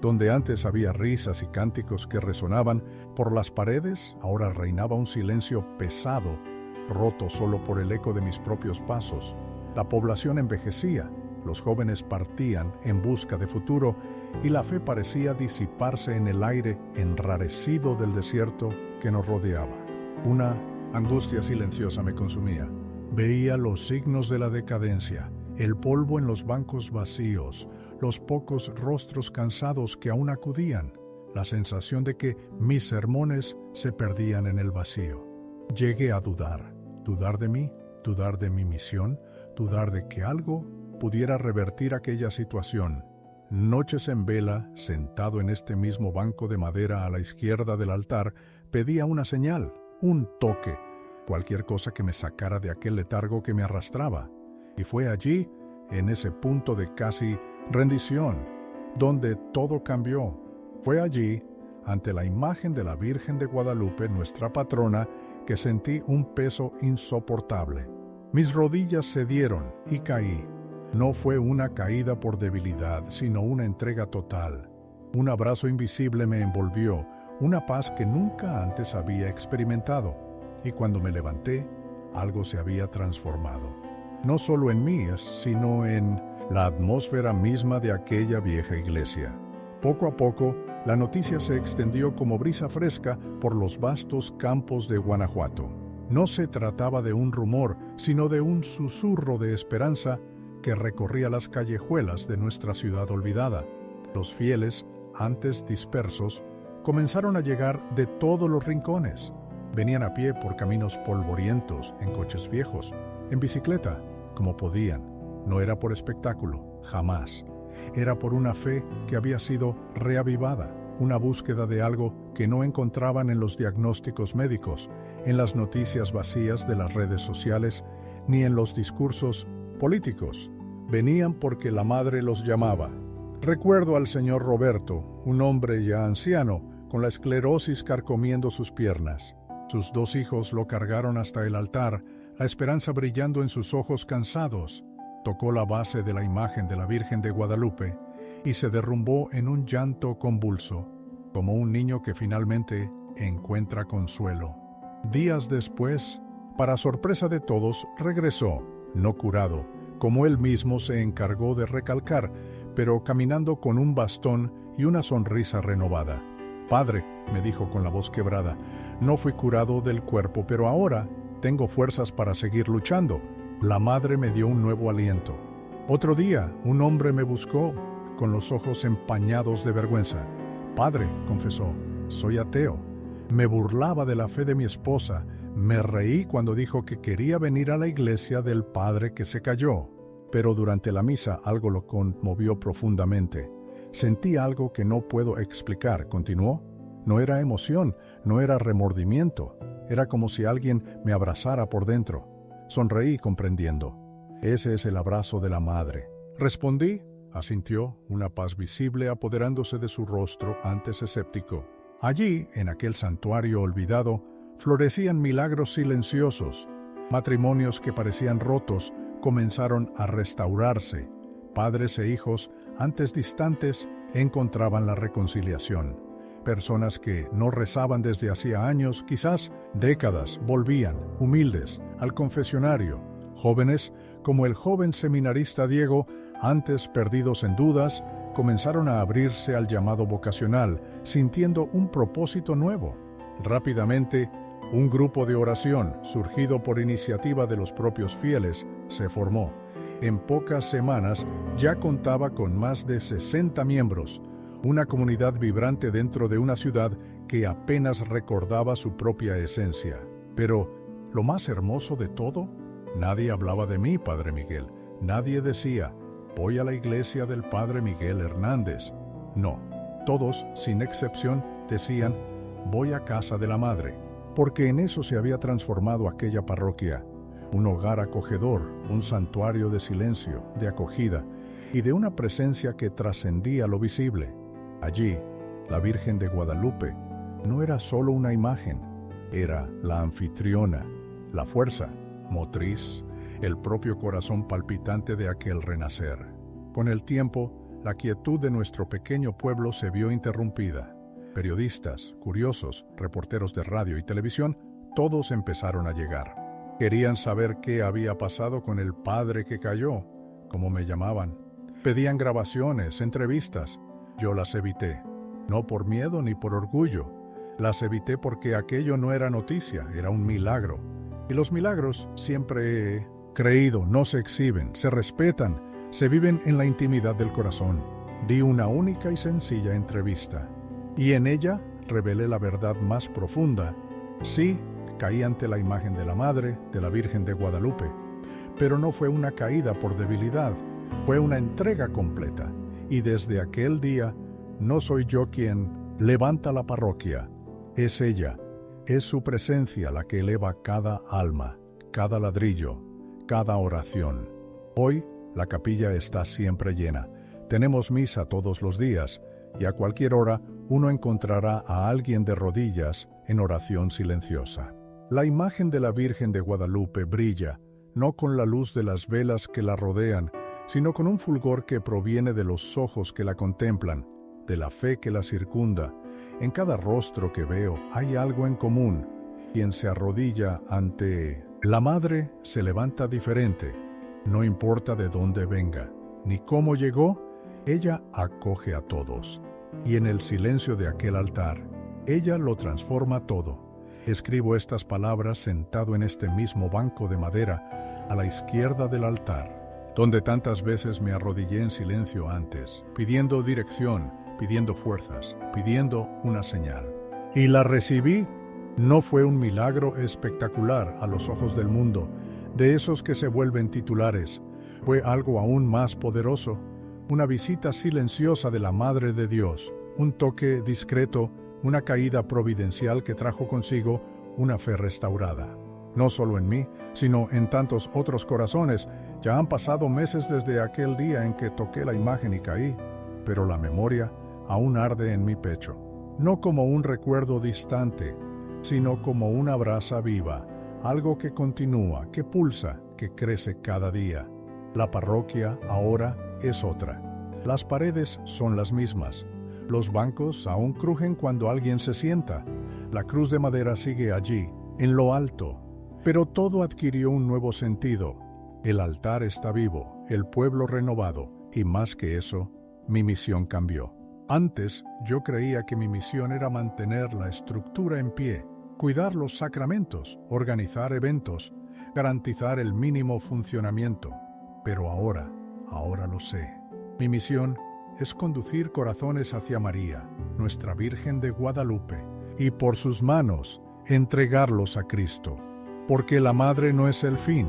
Donde antes había risas y cánticos que resonaban, por las paredes ahora reinaba un silencio pesado, roto solo por el eco de mis propios pasos. La población envejecía, los jóvenes partían en busca de futuro y la fe parecía disiparse en el aire enrarecido del desierto que nos rodeaba. Una angustia silenciosa me consumía. Veía los signos de la decadencia, el polvo en los bancos vacíos, los pocos rostros cansados que aún acudían, la sensación de que mis sermones se perdían en el vacío. Llegué a dudar de mí, dudar de mi misión, dudar de que algo pudiera revertir aquella situación. Noches en vela, sentado en este mismo banco de madera a la izquierda del altar, pedía una señal, un toque, cualquier cosa que me sacara de aquel letargo que me arrastraba. Y fue allí, en ese punto de casi rendición, donde todo cambió. Fue allí, ante la imagen de la Virgen de Guadalupe, nuestra patrona, que sentí un peso insoportable. Mis rodillas cedieron y caí. No fue una caída por debilidad, sino una entrega total. Un abrazo invisible me envolvió, una paz que nunca antes había experimentado. Y cuando me levanté, algo se había transformado. No solo en mí, sino en la atmósfera misma de aquella vieja iglesia. Poco a poco, la noticia se extendió como brisa fresca por los vastos campos de Guanajuato. No se trataba de un rumor, sino de un susurro de esperanza que recorría las callejuelas de nuestra ciudad olvidada. Los fieles, antes dispersos, comenzaron a llegar de todos los rincones. Venían a pie por caminos polvorientos, en coches viejos, en bicicleta, como podían. No era por espectáculo, jamás. Era por una fe que había sido reavivada, una búsqueda de algo que no encontraban en los diagnósticos médicos, en las noticias vacías de las redes sociales, ni en los discursos políticos. Venían porque la madre los llamaba. Recuerdo al señor Roberto, un hombre ya anciano, con la esclerosis carcomiendo sus piernas. Sus 2 hijos lo cargaron hasta el altar, la esperanza brillando en sus ojos cansados. Tocó la base de la imagen de la Virgen de Guadalupe y se derrumbó en un llanto convulso, como un niño que finalmente encuentra consuelo. Días después, para sorpresa de todos, regresó, no curado, como él mismo se encargó de recalcar, pero caminando con un bastón y una sonrisa renovada. «Padre», me dijo con la voz quebrada, «no fui curado del cuerpo, pero ahora tengo fuerzas para seguir luchando». La madre me dio un nuevo aliento. Otro día, un hombre me buscó, con los ojos empañados de vergüenza. «Padre», confesó, «soy ateo». Me burlaba de la fe de mi esposa. Me reí cuando dijo que quería venir a la iglesia del padre que se cayó. Pero durante la misa algo lo conmovió profundamente. Sentí algo que no puedo explicar, continuó. No era emoción, no era remordimiento. Era como si alguien me abrazara por dentro. Sonreí comprendiendo. Ese es el abrazo de la madre. Respondí, asintió, una paz visible apoderándose de su rostro antes escéptico. Allí, en aquel santuario olvidado, florecían milagros silenciosos. Matrimonios que parecían rotos comenzaron a restaurarse. Padres e hijos, antes distantes, encontraban la reconciliación. Personas que no rezaban desde hacía años, quizás décadas, volvían, humildes, al confesionario. Jóvenes, como el joven seminarista Diego, antes perdidos en dudas, comenzaron a abrirse al llamado vocacional, sintiendo un propósito nuevo. Rápidamente, un grupo de oración, surgido por iniciativa de los propios fieles, se formó. En pocas semanas ya contaba con más de 60 miembros, una comunidad vibrante dentro de una ciudad que apenas recordaba su propia esencia. Pero, lo más hermoso de todo, nadie hablaba de mí, Padre Miguel. Nadie decía, voy a la iglesia del Padre Miguel Hernández. No, todos, sin excepción, decían, voy a casa de la madre, porque en eso se había transformado aquella parroquia, un hogar acogedor, un santuario de silencio, de acogida y de una presencia que trascendía lo visible. Allí, la Virgen de Guadalupe no era solo una imagen, era la anfitriona, la fuerza, motriz, el propio corazón palpitante de aquel renacer. Con el tiempo, la quietud de nuestro pequeño pueblo se vio interrumpida. Periodistas, curiosos, reporteros de radio y televisión, todos empezaron a llegar. Querían saber qué había pasado con el padre que cayó, como me llamaban. Pedían grabaciones, entrevistas. Yo las evité, no por miedo ni por orgullo. Las evité porque aquello no era noticia, era un milagro. Y los milagros, siempre he creído, no se exhiben, se respetan, se viven en la intimidad del corazón. Di una única y sencilla entrevista. Y en ella revelé la verdad más profunda. Sí, caí ante la imagen de la Madre, de la Virgen de Guadalupe. Pero no fue una caída por debilidad, fue una entrega completa. Y desde aquel día, no soy yo quien levanta la parroquia. Es ella, es su presencia la que eleva cada alma, cada ladrillo, cada oración. Hoy, la capilla está siempre llena. Tenemos misa todos los días, y a cualquier hora uno encontrará a alguien de rodillas en oración silenciosa. La imagen de la Virgen de Guadalupe brilla, no con la luz de las velas que la rodean, sino con un fulgor que proviene de los ojos que la contemplan, de la fe que la circunda. En cada rostro que veo hay algo en común. Quien se arrodilla ante la Madre se levanta diferente. No importa de dónde venga, ni cómo llegó, ella acoge a todos. Y en el silencio de aquel altar, ella lo transforma todo. Escribo estas palabras sentado en este mismo banco de madera, a la izquierda del altar, donde tantas veces me arrodillé en silencio antes, pidiendo dirección, pidiendo fuerzas, pidiendo una señal. Y la recibí. No fue un milagro espectacular a los ojos del mundo, de esos que se vuelven titulares. Fue algo aún más poderoso, una visita silenciosa de la Madre de Dios, un toque discreto, una caída providencial que trajo consigo una fe restaurada. No solo en mí, sino en tantos otros corazones. Ya han pasado meses desde aquel día en que toqué la imagen y caí, pero la memoria aún arde en mi pecho, no como un recuerdo distante, sino como una brasa viva, algo que continúa, que pulsa, que crece cada día. La parroquia ahora es otra. Las paredes son las mismas. Los bancos aún crujen cuando alguien se sienta. La cruz de madera sigue allí, en lo alto. Pero todo adquirió un nuevo sentido. El altar está vivo, el pueblo renovado, y más que eso, mi misión cambió. Antes, yo creía que mi misión era mantener la estructura en pie, cuidar los sacramentos, organizar eventos, garantizar el mínimo funcionamiento. Pero ahora lo sé. Mi misión es conducir corazones hacia María, nuestra Virgen de Guadalupe, y por sus manos entregarlos a Cristo. Porque la Madre no es el fin,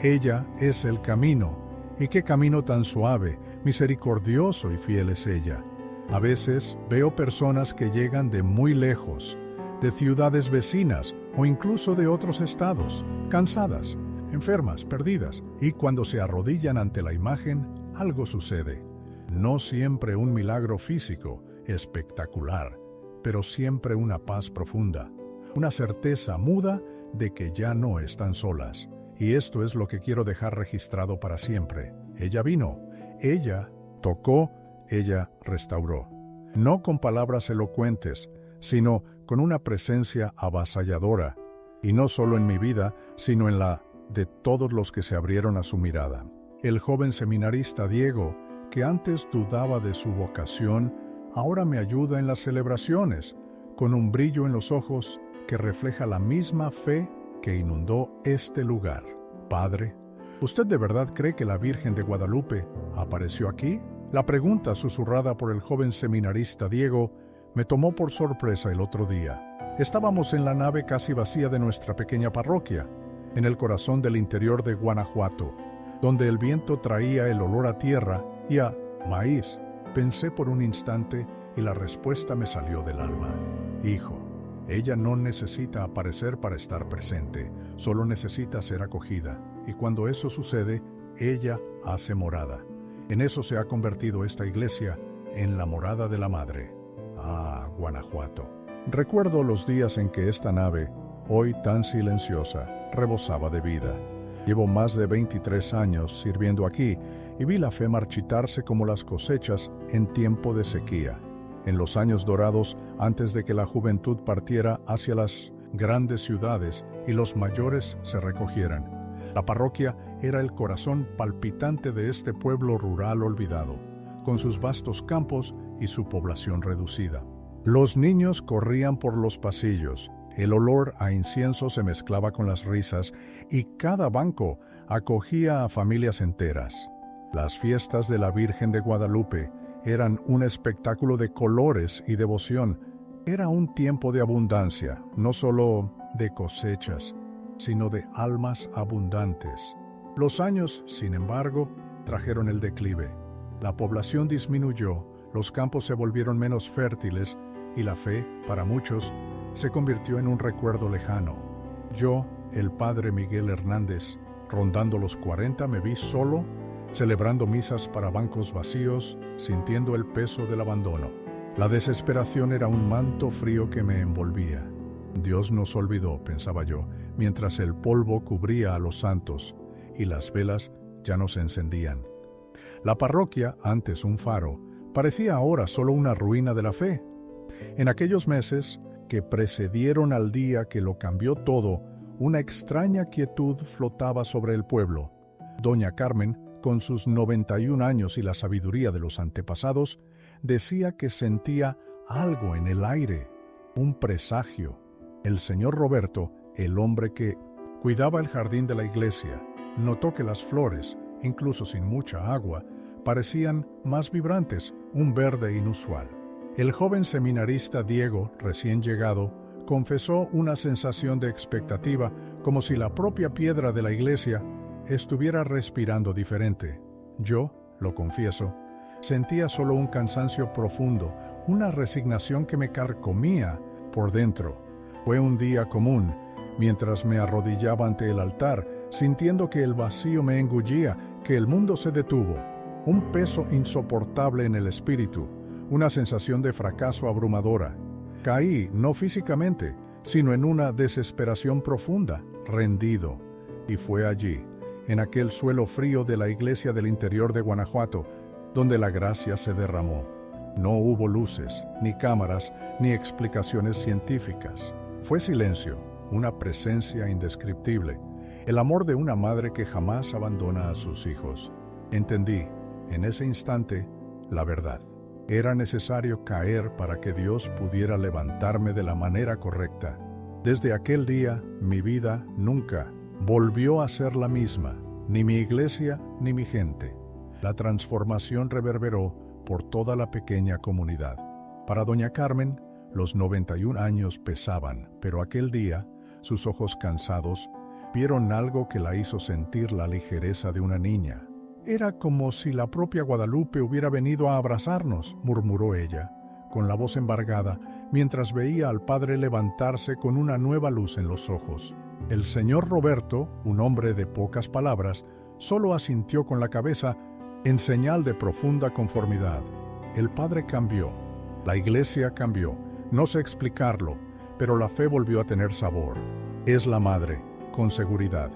ella es el camino. Y qué camino tan suave, misericordioso y fiel es ella. A veces veo personas que llegan de muy lejos, de ciudades vecinas o incluso de otros estados, cansadas, enfermas, perdidas, y cuando se arrodillan ante la imagen, algo sucede. No siempre un milagro físico, espectacular, pero siempre una paz profunda, una certeza muda de que ya no están solas. Y esto es lo que quiero dejar registrado para siempre. Ella vino, ella tocó, ella restauró. No con palabras elocuentes, sino con una presencia avasalladora, y no solo en mi vida, sino en la de todos los que se abrieron a su mirada. El joven seminarista Diego, que antes dudaba de su vocación, ahora me ayuda en las celebraciones, con un brillo en los ojos que refleja la misma fe que inundó este lugar. Padre, ¿usted de verdad cree que la Virgen de Guadalupe apareció aquí? La pregunta susurrada por el joven seminarista Diego me tomó por sorpresa el otro día. Estábamos en la nave casi vacía de nuestra pequeña parroquia, en el corazón del interior de Guanajuato, donde el viento traía el olor a tierra y a maíz, Pensé por un instante y la respuesta me salió del alma. Hijo, ella no necesita aparecer para estar presente, solo necesita ser acogida. Y cuando eso sucede, ella hace morada. En eso se ha convertido esta iglesia, en la morada de la Madre. Ah, Guanajuato. Recuerdo los días en que esta nave, hoy tan silenciosa, rebosaba de vida. Llevo más de 23 años sirviendo aquí y vi la fe marchitarse como las cosechas en tiempo de sequía. En los años dorados, antes de que la juventud partiera hacia las grandes ciudades y los mayores se recogieran, la parroquia era el corazón palpitante de este pueblo rural olvidado, con sus vastos campos y su población reducida. Los niños corrían por los pasillos, el olor a incienso se mezclaba con las risas y cada banco acogía a familias enteras. Las fiestas de la Virgen de Guadalupe eran un espectáculo de colores y devoción. Era un tiempo de abundancia, no solo de cosechas, sino de almas abundantes. Los años, sin embargo, trajeron el declive. La población disminuyó, los campos se volvieron menos fértiles y la fe, para muchos, se convirtió en un recuerdo lejano. Yo, el padre Miguel Hernández, rondando los 40, me vi solo, celebrando misas para bancos vacíos, sintiendo el peso del abandono. La desesperación era un manto frío que me envolvía. Dios nos olvidó, pensaba yo, mientras el polvo cubría a los santos y las velas ya no se encendían. La parroquia, antes un faro, parecía ahora solo una ruina de la fe. En aquellos meses que precedieron al día que lo cambió todo, una extraña quietud flotaba sobre el pueblo. Doña Carmen, con sus 91 años y la sabiduría de los antepasados, decía que sentía algo en el aire, un presagio. El señor Roberto, el hombre que cuidaba el jardín de la iglesia, notó que las flores, incluso sin mucha agua, parecían más vibrantes, un verde inusual. El joven seminarista Diego, recién llegado, confesó una sensación de expectativa, como si la propia piedra de la iglesia estuviera respirando diferente. Yo, lo confieso, sentía solo un cansancio profundo, una resignación que me carcomía por dentro. Fue un día común, mientras me arrodillaba ante el altar, sintiendo que el vacío me engullía, que el mundo se detuvo, un peso insoportable en el espíritu, una sensación de fracaso abrumadora. Caí, no físicamente, sino en una desesperación profunda, rendido. Y fue allí, en aquel suelo frío de la iglesia del interior de Guanajuato, donde la gracia se derramó. No hubo luces, ni cámaras, ni explicaciones científicas. Fue silencio, una presencia indescriptible, el amor de una madre que jamás abandona a sus hijos. Entendí, en ese instante, la verdad. Era necesario caer para que Dios pudiera levantarme de la manera correcta. Desde aquel día, mi vida nunca volvió a ser la misma, ni mi iglesia ni mi gente. La transformación reverberó por toda la pequeña comunidad. Para doña Carmen, los 91 años pesaban, pero aquel día, sus ojos cansados, vieron algo que la hizo sentir la ligereza de una niña. Era como si la propia Guadalupe hubiera venido a abrazarnos, murmuró ella, con la voz embargada, mientras veía al padre levantarse con una nueva luz en los ojos. El señor Roberto, un hombre de pocas palabras, solo asintió con la cabeza en señal de profunda conformidad. El padre cambió, la iglesia cambió, no sé explicarlo, pero la fe volvió a tener sabor. Es la madre, con seguridad.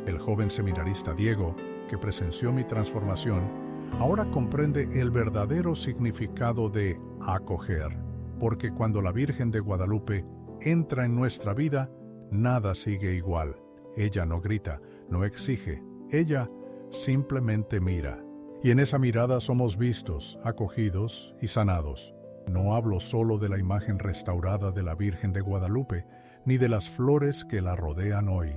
El joven seminarista Diego, que presenció mi transformación, ahora comprende el verdadero significado de acoger, porque cuando la Virgen de Guadalupe entra en nuestra vida, nada sigue igual. Ella no grita, no exige, ella simplemente mira. Y en esa mirada somos vistos, acogidos y sanados. No hablo solo de la imagen restaurada de la Virgen de Guadalupe, ni de las flores que la rodean hoy.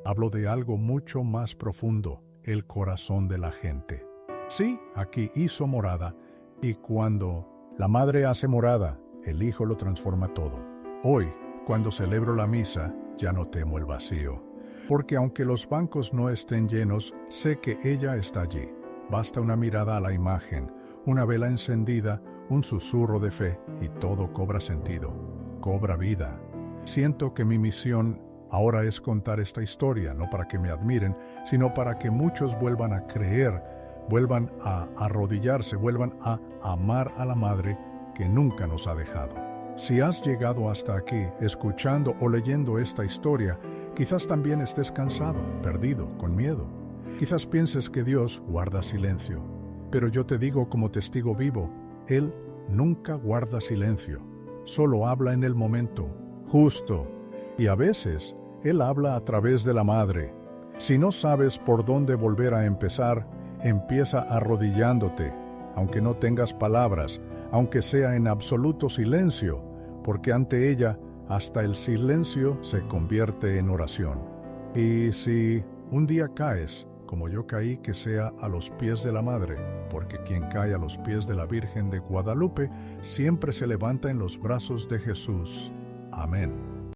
Hablo de algo mucho más profundo, el corazón de la gente. Sí, aquí hizo morada, y cuando la madre hace morada, el Hijo lo transforma todo. Hoy, cuando celebro la misa, ya no temo el vacío, porque aunque los bancos no estén llenos, sé que ella está allí. Basta una mirada a la imagen, una vela encendida, un susurro de fe y todo cobra sentido, cobra vida. Siento que mi misión ahora es contar esta historia, no para que me admiren, sino para que muchos vuelvan a creer, vuelvan a arrodillarse, vuelvan a amar a la Madre que nunca nos ha dejado. Si has llegado hasta aquí, escuchando o leyendo esta historia, quizás también estés cansado, perdido, con miedo. Quizás pienses que Dios guarda silencio, pero yo te digo como testigo vivo, Él nunca guarda silencio, solo habla en el momento, justo, y a veces Él habla a través de la Madre. Si no sabes por dónde volver a empezar, empieza arrodillándote, aunque no tengas palabras, aunque sea en absoluto silencio, porque ante ella hasta el silencio se convierte en oración. Y si un día caes, como yo caí, que sea a los pies de la Madre, porque quien cae a los pies de la Virgen de Guadalupe siempre se levanta en los brazos de Jesús. Amén.